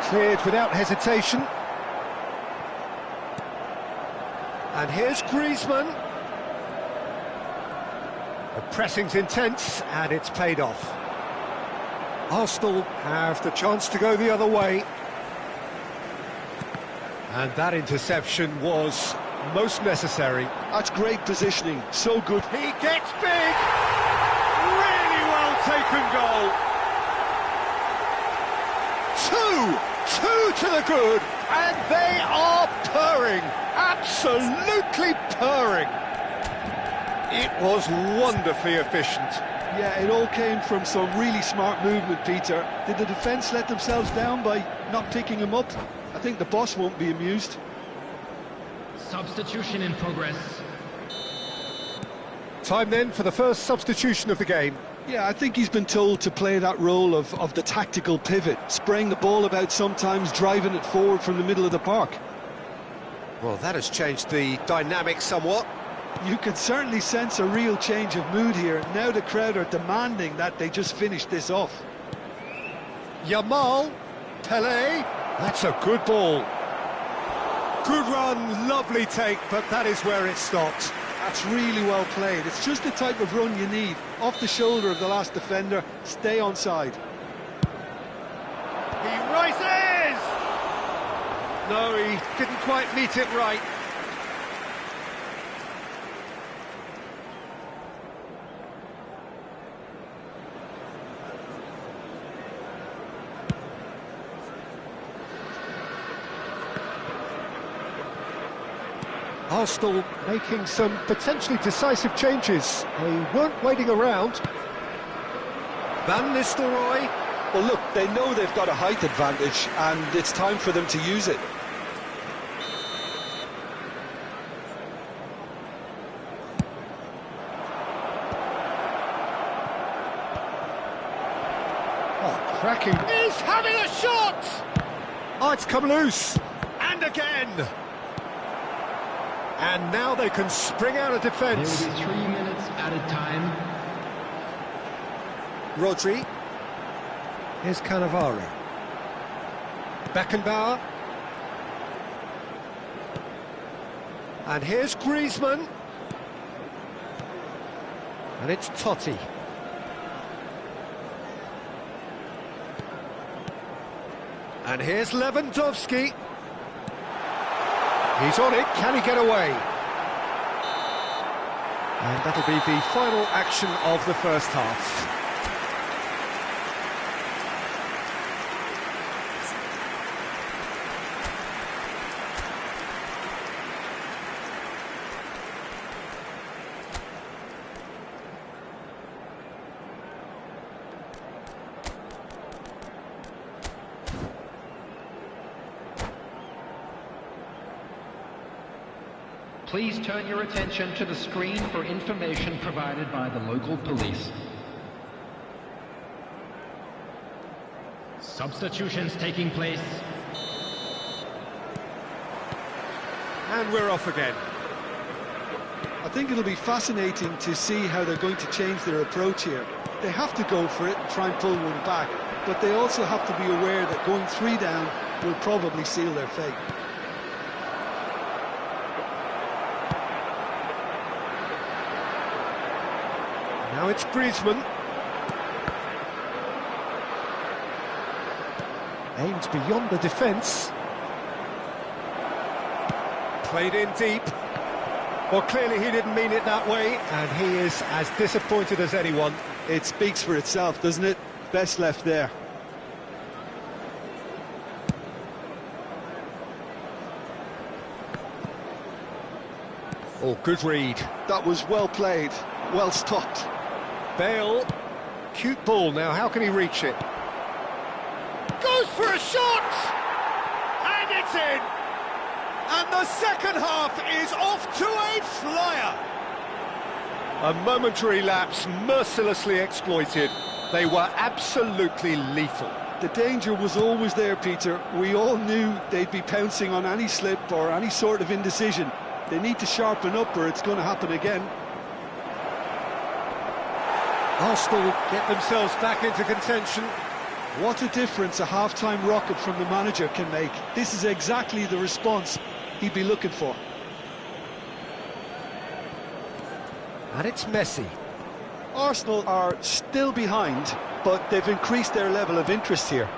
Cleared without hesitation. And here's Griezmann. The pressing's intense and it's paid off. Arsenal have the chance to go the other way. And that interception was most necessary. That's great positioning, so good. He gets big! Really well taken goal. Two to the good, and they are purring, absolutely purring. It was wonderfully efficient. Yeah, it all came from some really smart movement, Peter. Did the defence let themselves down by not picking him up? I think the boss won't be amused. Substitution in progress. Time then for the first substitution of the game. Yeah, I think he's been told to play that role of the tactical pivot, spraying the ball about sometimes, driving it forward from the middle of the park. Well, that has changed the dynamic somewhat. You can certainly sense a real change of mood here. Now the crowd are demanding that they just finish this off. Yamal, Pele, that's a good ball. Good run, lovely take, but that is where it stopped. That's really well played. It's just the type of run you need. Off the shoulder of the last defender, stay onside. He rises! No, he didn't quite meet it right. Arsenal making some potentially decisive changes. They weren't waiting around. Van Nistelrooy. Well, look, they know they've got a height advantage, and it's time for them to use it. Oh, cracking. He's having a shot! Oh, it's come loose. And again. And now they can spring out of defence. There will be 3 minutes added time. Rodri. Here's Cannavaro. Beckenbauer. And here's Griezmann. And it's Totti. And here's Lewandowski. He's on it, can he get away? And that'll be the final action of the first half. Please turn your attention to the screen for information provided by the local police. Substitutions taking place. And we're off again. think it'll be fascinating to see how they're going to change their approach here. They have to go for it and try and pull one back, but they also have to be aware that going 3 down will probably seal their fate. Now it's Griezmann. Aimed beyond the defence. Played in deep. Well, clearly he didn't mean it that way, and he is as disappointed as anyone. It speaks for itself, doesn't it? Best left there. Oh, good read. That was well played, well stopped. Bale, cute ball now, how can he reach it? Goes for a shot! And it's in! And the second half is off to a flyer! A momentary lapse mercilessly exploited. They were absolutely lethal. The danger was always there, Peter. We all knew they'd be pouncing on any slip or any sort of indecision. They need to sharpen up or it's going to happen again. Arsenal get themselves back into contention. What a difference a half-time rocket from the manager can make. This is exactly the response he'd be looking for. And it's Messi. Arsenal are still behind, but they've increased their level of interest here.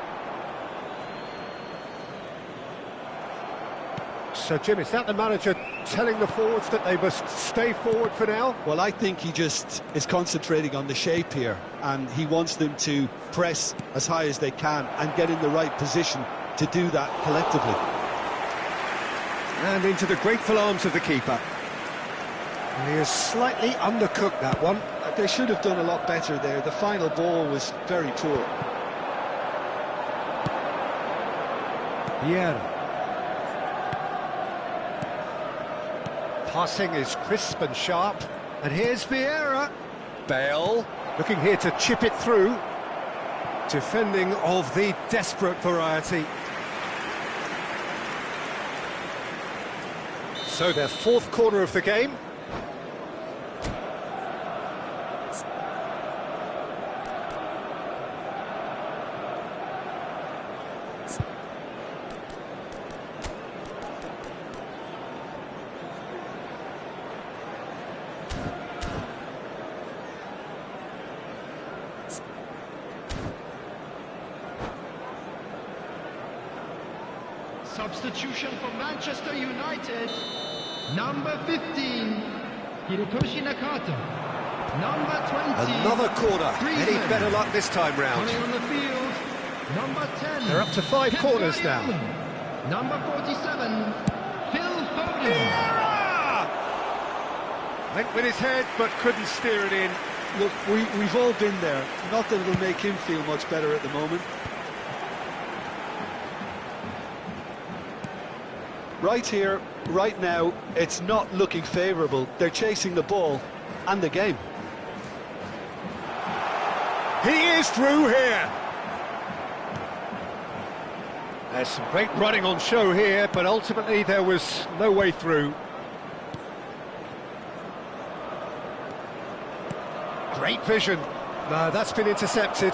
So, Jim, is that the manager telling the forwards that they must stay forward for now? Well, I think he just is concentrating on the shape here, and he wants them to press as high as they can and get in the right position to do that collectively. And into the grateful arms of the keeper. He has slightly undercooked that one. They should have done a lot better there. The final ball was very poor. Vieira. Passing is crisp and sharp. And here's Vieira. Bale looking here to chip it through. Defending of the desperate variety. So their fourth corner of the game. Substitution for Manchester United. Number 15, Hirotoshi Nakata. Number 20, Another corner. Griezmann. Any better luck this time round? Coming on the field, number 10. They're up to 5 corners now. Number 47, Phil Foden. Vieira! Went with his head, but couldn't steer it in. Look, we've all been there. Not that it'll make him feel much better at the moment. Right here, right now, it's not looking favourable. They're chasing the ball and the game. He is through here. There's some great running on show here, but ultimately there was no way through. Great vision. No, that's been intercepted.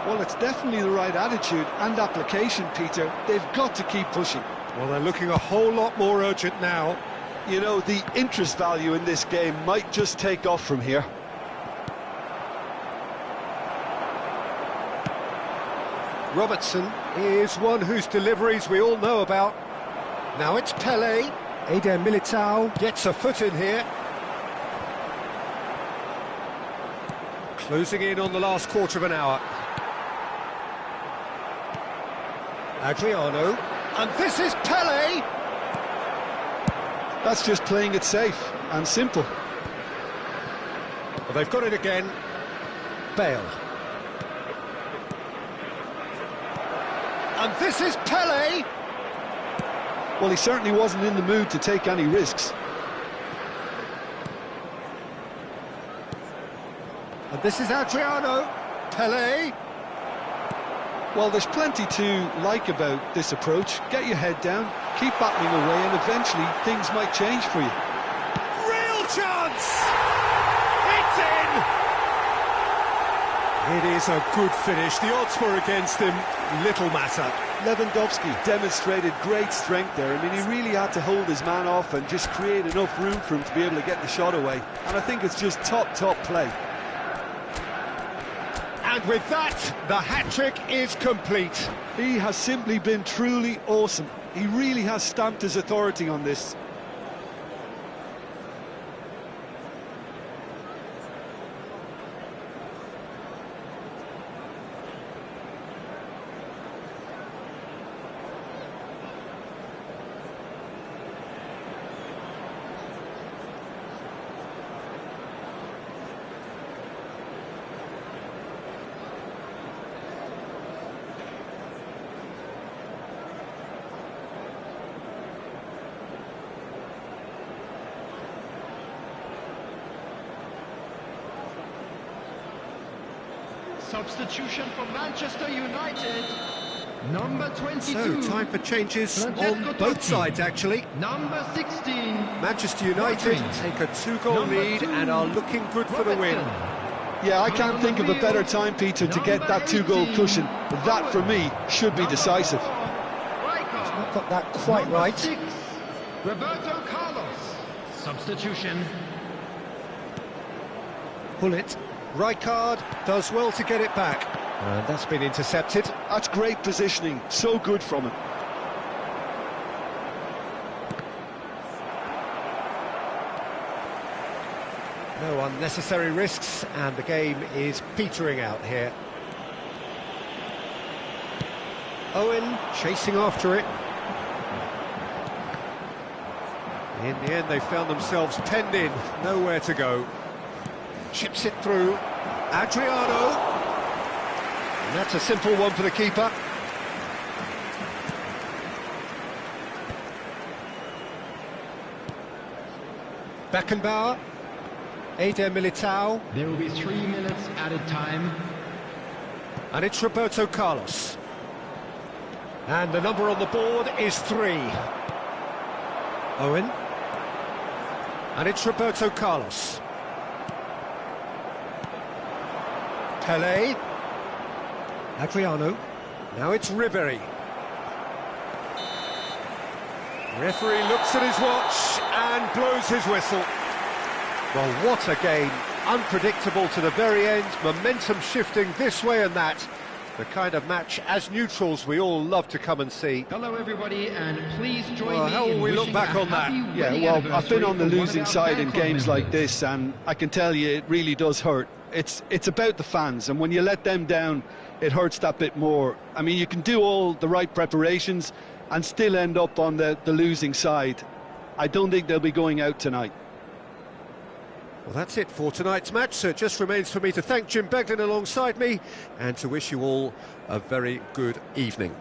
Well, it's definitely the right attitude and application, Peter. They've got to keep pushing. Well, they're looking a whole lot more urgent now. You know, the interest value in this game might just take off from here. Robertson is one whose deliveries we all know about. Now it's Pelé. Eder Militao gets a foot in here. Closing in on the last quarter of an hour. Adriano. And this is Pelé! That's just playing it safe and simple. Well, they've got it again. Bale. And this is Pelé! Well, he certainly wasn't in the mood to take any risks. And this is Adriano. Pelé. Well, there's plenty to like about this approach. Get your head down, keep battling away, and eventually things might change for you. chance! It's in! It is a good finish. The odds were against him, little matter. Lewandowski demonstrated great strength there. I mean, he really had to hold his man off and just create enough room for him to be able to get the shot away. And I think it's just top play. And with that, the hat-trick is complete. He has simply been truly awesome. He really has stamped his authority on this. Substitution for Manchester United. Number 22. So, time for changes on both sides, actually. Number 16. Manchester United take a 2-goal lead and are looking good for the win. Yeah, I can't think of a better time, Peter, to get that 2-goal cushion. That, for me, should be decisive. He's not got that quite right. 6, Roberto Carlos. Substitution. Bullet. Rijkaard does well to get it back. And that's been intercepted. That's great positioning. So good from him. No unnecessary risks, and the game is petering out here. Owen chasing after it. In the end, they found themselves penned in, nowhere to go. Chips it through. Adriano. And that's a simple one for the keeper. Beckenbauer. Eder Militao. There will be 3 minutes added time. And it's Roberto Carlos. And the number on the board is 3. Owen. And it's Roberto Carlos. Pele. Adriano. Now it's Ribery. Referee looks at his watch and blows his whistle. Well, what a game. Unpredictable to the very end, momentum shifting this way and that. The kind of match, as neutrals, we all love to come and see. Hello, everybody, and please join me How will in we look wishing back a on that? happy Yeah, wedding well, I've been anniversary on the for one losing of our side in fan club games like members. this, and I can tell you it really does hurt. It's about the fans, and when you let them down, it hurts that bit more. I mean, you can do all the right preparations and still end up on the losing side. I don't think they'll be going out tonight. Well, that's it for tonight's match, so it just remains for me to thank Jim Beglin alongside me and to wish you all a very good evening.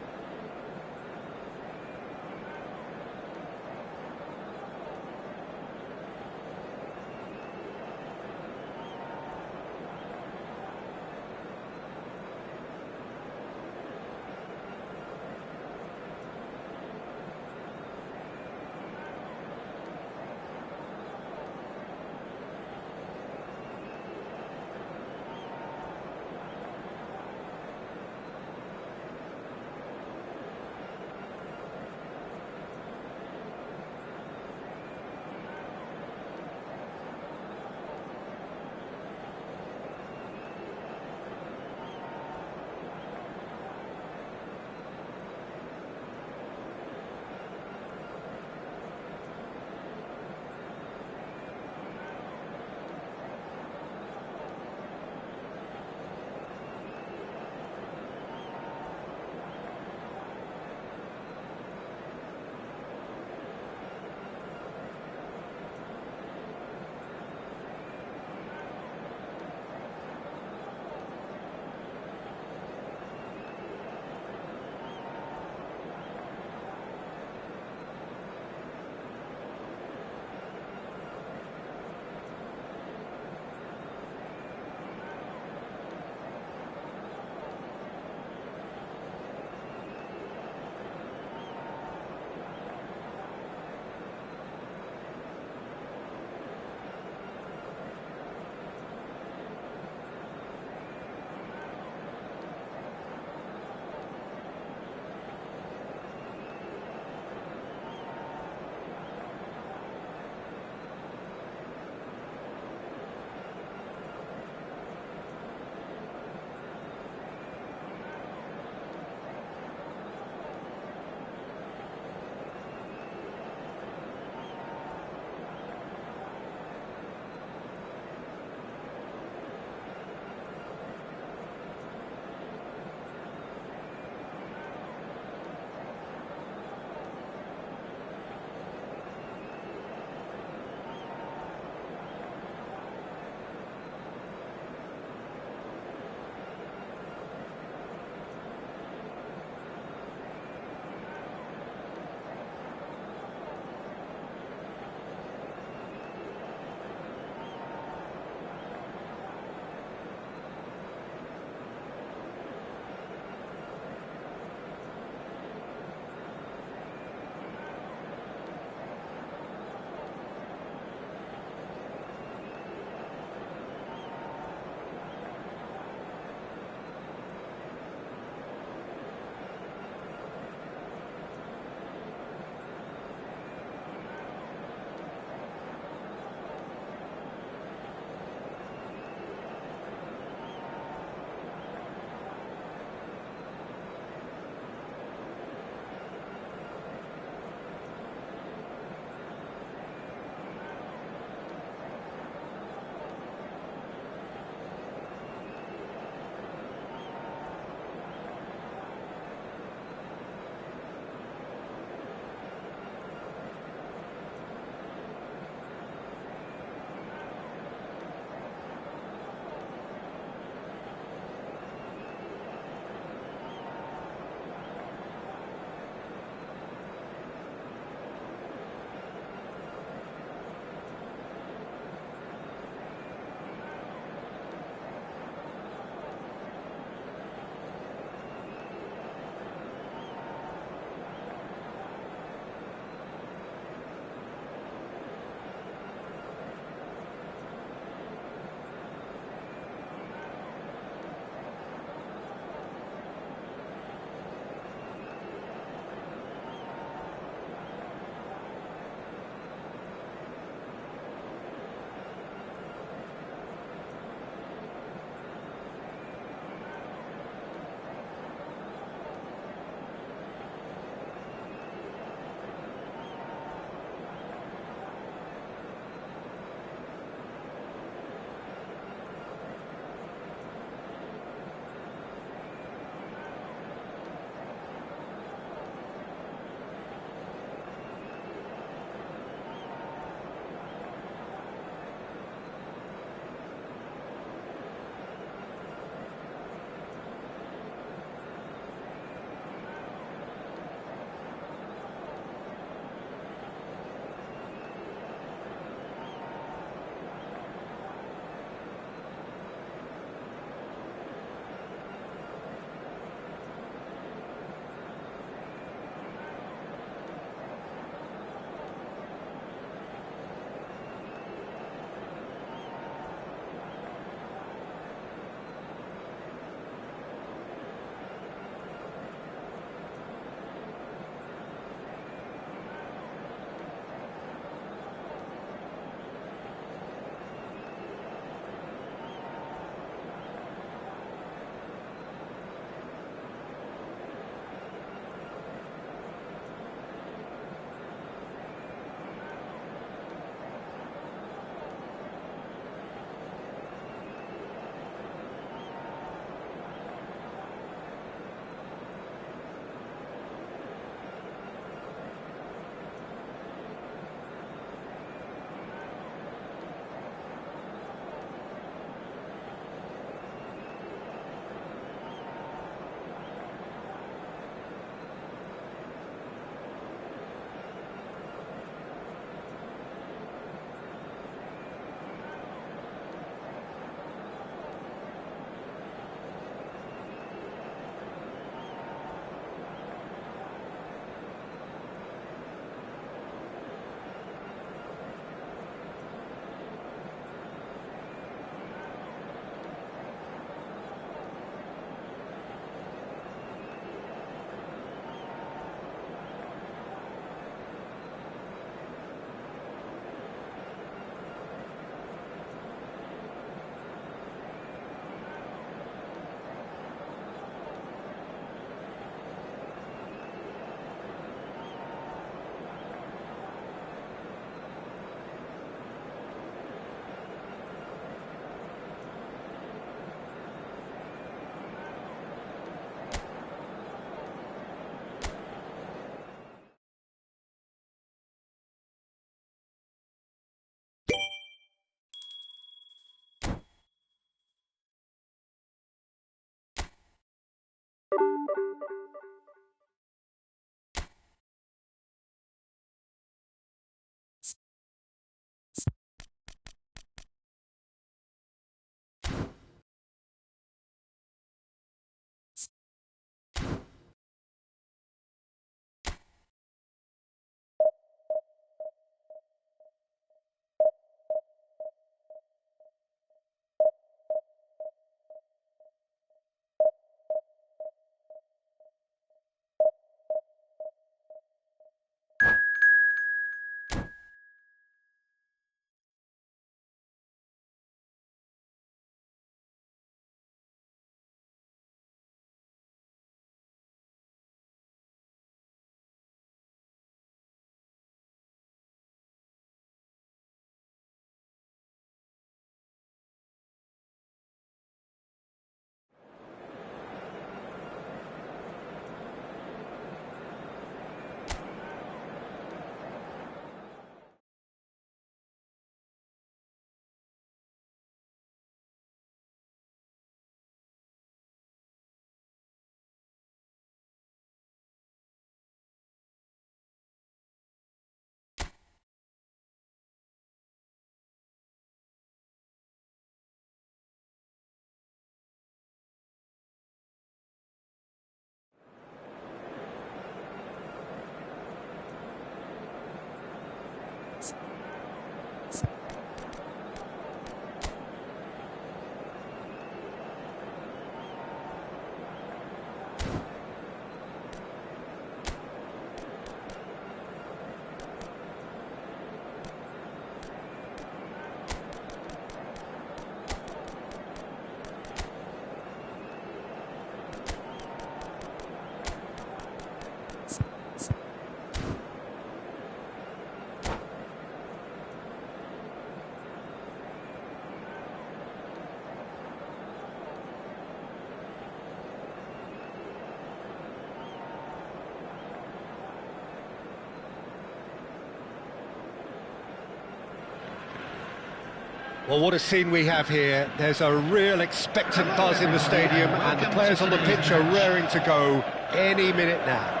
Well, what a scene we have here. There's a real expectant buzz in the stadium, and the players on the pitch are raring to go any minute now.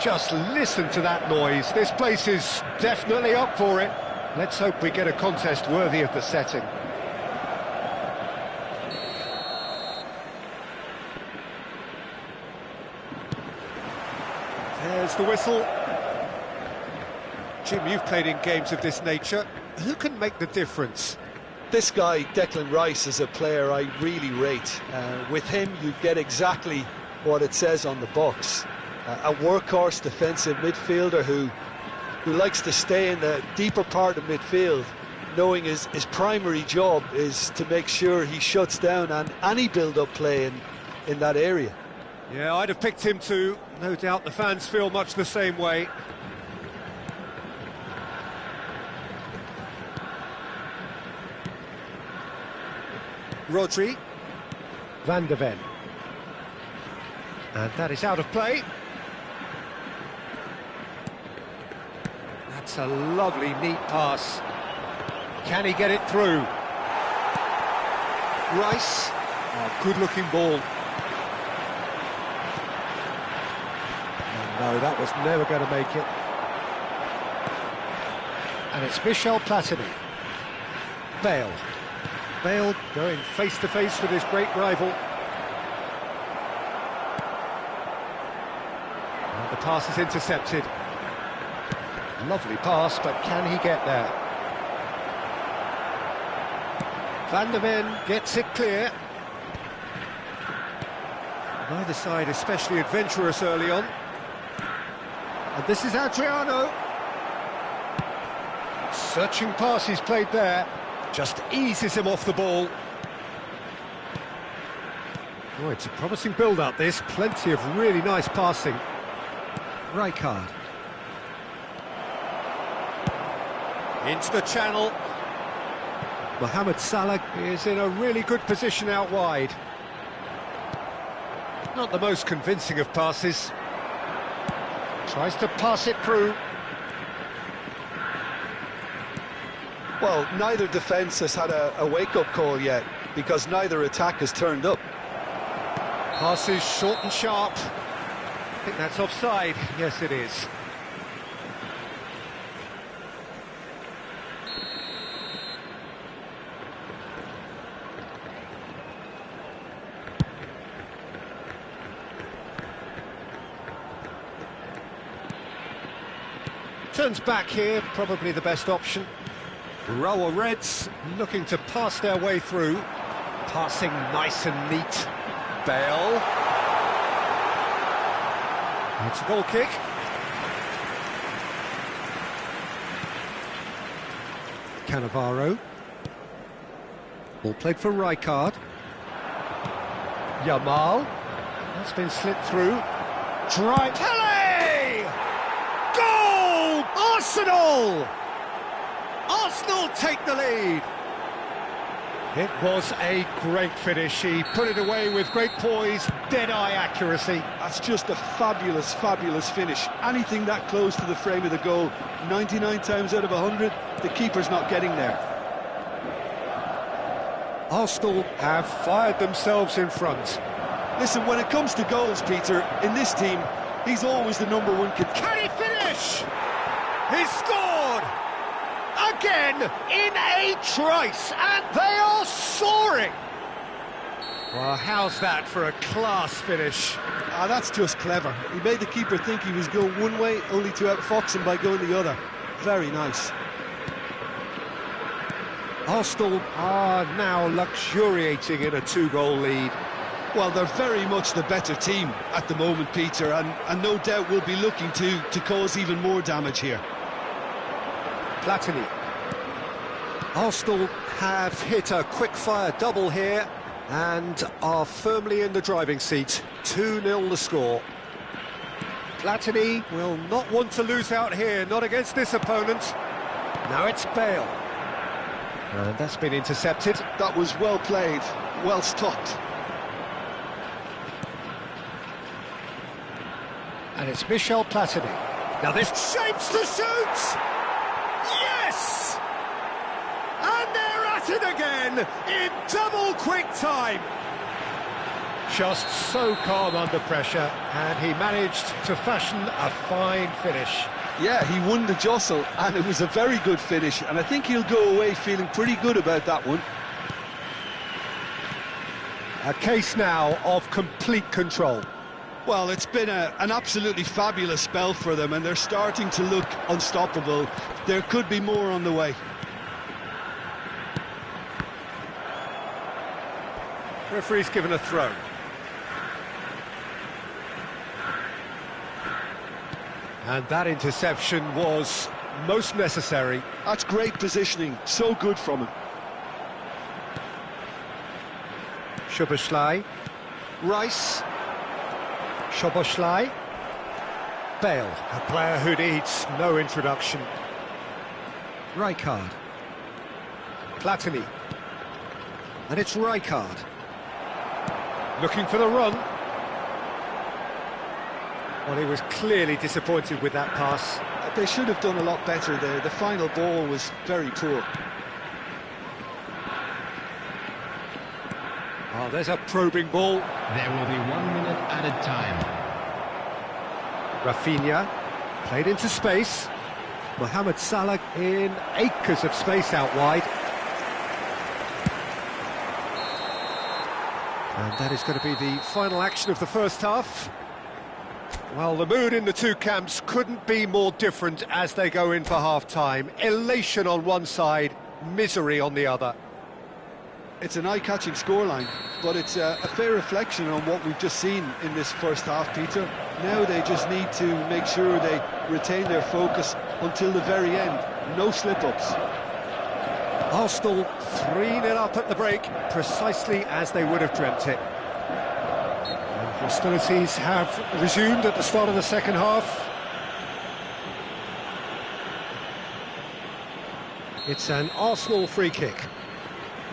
Just listen to that noise. This place is definitely up for it. Let's hope we get a contest worthy of the setting. There's the whistle. Jim, you've played in games of this nature. Who can make the difference? This guy, Declan Rice, is a player I really rate. With him, you get exactly what it says on the box. A workhorse defensive midfielder who likes to stay in the deeper part of midfield, knowing his primary job is to make sure he shuts down any build-up play in that area. Yeah, I'd have picked him too. No doubt the fans feel much the same way. Rodri. Van de Ven. And that is out of play. That's a lovely, neat pass. Can he get it through? Rice. Oh, good-looking ball. No, that was never going to make it. And it's Michel Platini. Bale. Bale going face-to-face with his great rival. And the pass is intercepted. Lovely pass, but can he get there? Van de Ven gets it clear. Neither side especially adventurous early on. And this is Adriano. Searching pass he's played there. Just eases him off the ball. Oh, it's a promising build-up, this. Plenty of really nice passing. Rijkaard. Into the channel. Mohamed Salah is in a really good position out wide. Not the most convincing of passes. Tries to pass it through. Well, neither defence has had a wake-up call yet, because neither attack has turned up. Passes short and sharp. I think that's offside. Yes, it is. Turns back here, probably the best option. Row of Reds looking to pass their way through. Passing nice and neat. Bale. It's a goal kick. Cannavaro. Ball played for Rijkaard. Yamal. That's been slipped through. Drive. Pele! Goal! Arsenal! Arsenal take the lead. It was a great finish. He put it away with great poise, dead-eye accuracy. That's just a fabulous, fabulous finish. Anything that close to the frame of the goal, 99 times out of 100, the keeper's not getting there. Arsenal have fired themselves in front. Listen, when it comes to goals, Peter, in this team, he's always the number one contender. Can he finish? He's scored! Again, in a trice, and they are soaring! Well, how's that for a class finish? That's just clever. He made the keeper think he was going one way, only to outfox him by going the other. Very nice. Arsenal are now luxuriating in a two-goal lead. Well, they're very much the better team at the moment, Peter, and no doubt will be looking to cause even more damage here. Platini. Arsenal have hit a quick-fire double here and are firmly in the driving seat. 2-0 the score. Platini will not want to lose out here, not against this opponent. Now it's Bale. And that's been intercepted. That was well played, well stopped. And it's Michel Platini. Now this shapes to shoot! Yes! at it again in double quick time. Just so calm under pressure, and he managed to fashion a fine finish. Yeah, he won the jostle, and it was a very good finish, and I think he'll go away feeling pretty good about that one. A case now of complete control. Well, it's been an absolutely fabulous spell for them, and they're starting to look unstoppable. There could be more on the way. Referee's given a throw. And that interception was most necessary. That's great positioning, so good from him. Szoboszlai, Rice, Szoboszlai, Bale, a player who needs no introduction. Rijkaard, Platini, and it's Rijkaard. Looking for the run. Well, he was clearly disappointed with that pass. They should have done a lot better there. The final ball was very poor. Oh, there's a probing ball. There will be 1 minute added time. Rafinha, played into space. Mohamed Salah in acres of space out wide. And that is going to be the final action of the first half. Well, the mood in the two camps couldn't be more different as they go in for half-time. Elation on one side, misery on the other. It's an eye-catching scoreline, but it's a fair reflection on what we've just seen in this first half, Peter. Now they just need to make sure they retain their focus until the very end. No slip-ups. Arsenal 3-0 up at the break, precisely as they would have dreamt it. And hostilities have resumed at the start of the second half. It's an Arsenal free kick.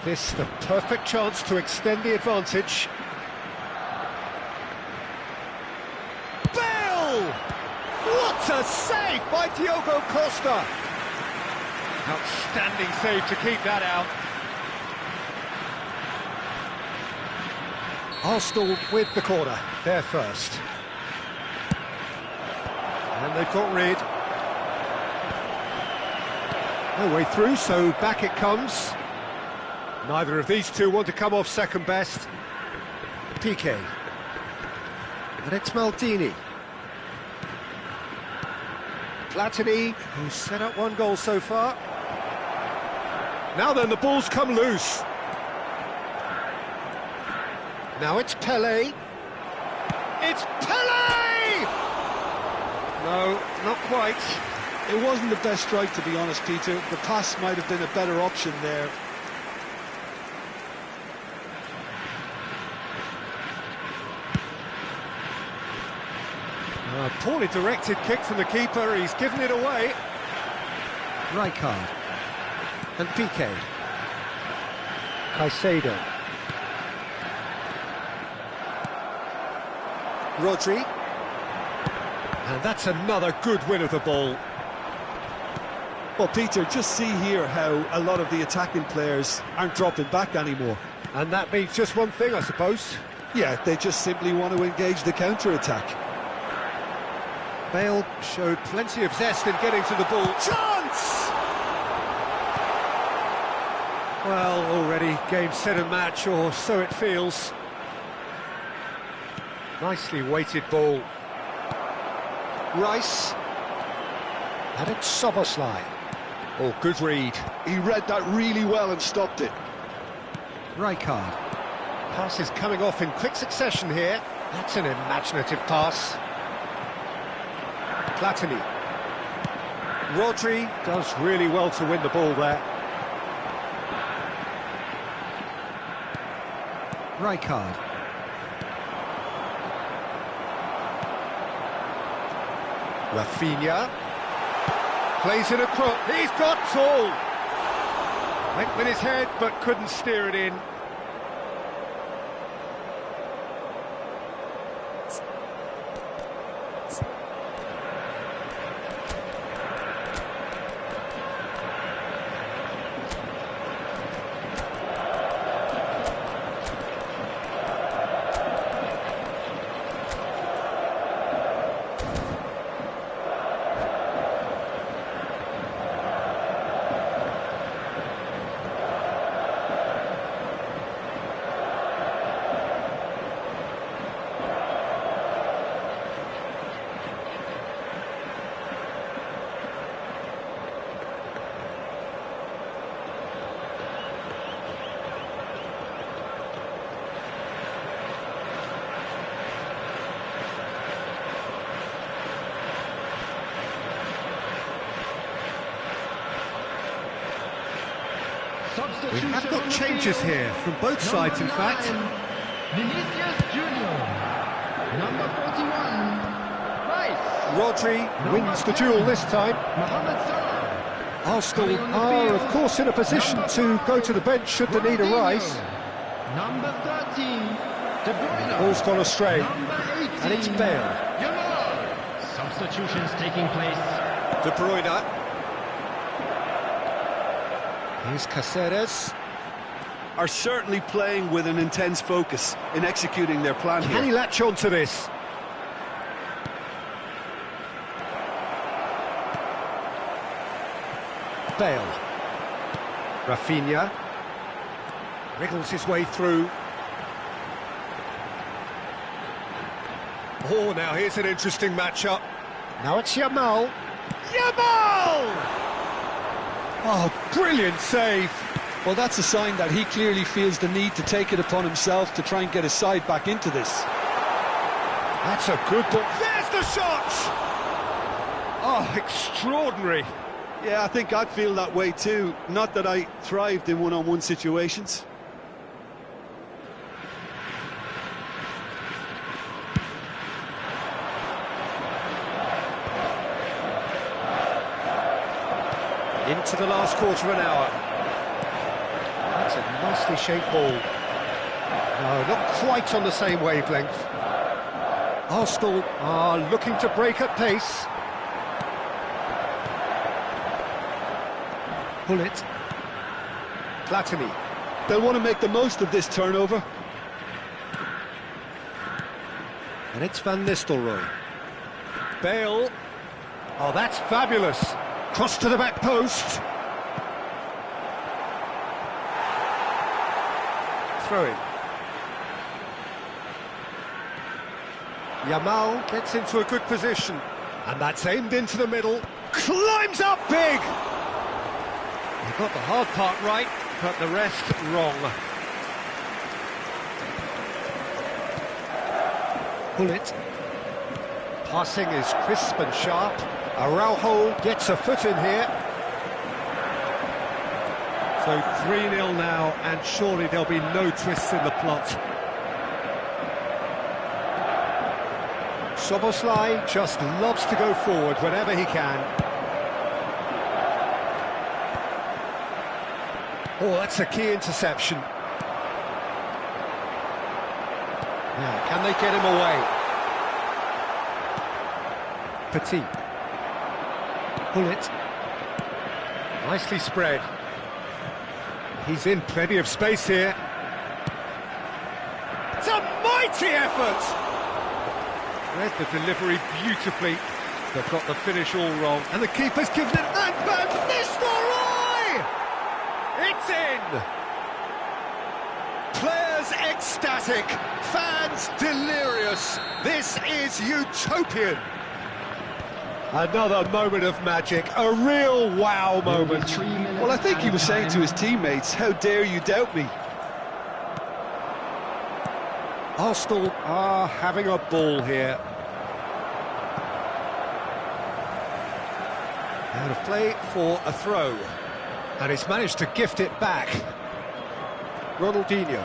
This the perfect chance to extend the advantage. Bale! What a save by Diogo Costa! Outstanding save to keep that out. Arsenal with the corner, they're first. And they've got rid. No way through, so back it comes. Neither of these two want to come off second best. Piqué. And it's Maldini. Platini, who's set up one goal so far. Now then, the ball's come loose. Now it's Pelé. It's Pelé! No, not quite. It wasn't the best strike, to be honest, Peter. The pass might have been a better option there. A poorly directed kick from the keeper, he's given it away. Rijkaard and Piqué. Caicedo. Rodri. And that's another good win of the ball. Well, Peter, just see here how a lot of the attacking players aren't dropping back anymore. And that means just one thing, I suppose. Yeah, they just simply want to engage the counter-attack. Bale showed plenty of zest in getting to the ball. Chance! Well, already game, set and match, or so it feels. Nicely weighted ball. Rice. And it's Szoboszlai. Oh, good read. He read that really well and stopped it. Rijkaard. Pass is coming off in quick succession here. That's an imaginative pass. Platini. Rodri does really well to win the ball there. Rijkaard. Rafinha. Plays it across. He's got tall. Went with his head, but couldn't steer it in. We have got changes here from both sides, in fact. Vinicius Junior. Number 41. Rice. Rodri wins the duel this time. Mohamed Salah. Arsenal are, of course, in a position to go to the bench should they need a rise. Number 13. De Bruyne. Ball's gone astray, Number 18. and it's Bale. Substitutions taking place. De Bruyne. Here's Caceres. Are certainly playing with an intense focus in executing their plan Can he here. latch on to this? Bale. Rafinha. Wriggles his way through. Oh, now here's an interesting matchup. Now it's Yamal. Yamal! Oh, brilliant save. Well, that's a sign that he clearly feels the need to take it upon himself to try and get his side back into this. That's a good ball. There's the shot! Oh, extraordinary. Yeah, I think I'd feel that way too. Not that I thrived in one-on-one situations. Into the last quarter of an hour. That's a nicely shaped ball. No, not quite on the same wavelength. Arsenal are looking to break at pace. Pull it. Platini. They'll want to make the most of this turnover. And it's Van Nistelrooy. Bale. Oh, that's fabulous. Cross to the back post. Throw in. Yamal gets into a good position. And that's aimed into the middle. Climbs up big! He got the hard part right, but the rest wrong. Pull it. Passing is crisp and sharp. Araujo gets a foot in here. So 3-0 now, and surely there'll be no twists in the plot. Szoboszlai just loves to go forward whenever he can. Oh, that's a key interception. Now, can they get him away? Petit. Pull it. Nicely spread. He's in plenty of space here. It's a mighty effort! Read the delivery beautifully. They've got the finish all wrong. And the keeper's given it that Van Nistelrooy! It's in! Players ecstatic, fans delirious. This is utopian. Another moment of magic, a real wow moment. Well, I think he was saying to his teammates, how dare you doubt me? Arsenal are having a ball here. Out of play for a throw. And he's managed to gift it back. Ronaldinho.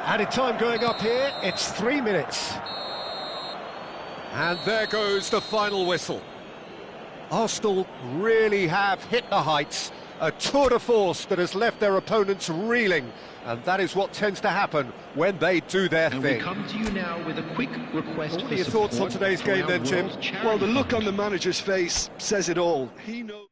Added time going up here, it's 3 minutes. And there goes the final whistle. Arsenal really have hit the heights. A tour de force that has left their opponents reeling. And that is what tends to happen when they do their And thing. we come to you now with a quick request. What are your thoughts on today's game then, Jim? Well, the look on the manager's face says it all. He knows.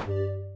it.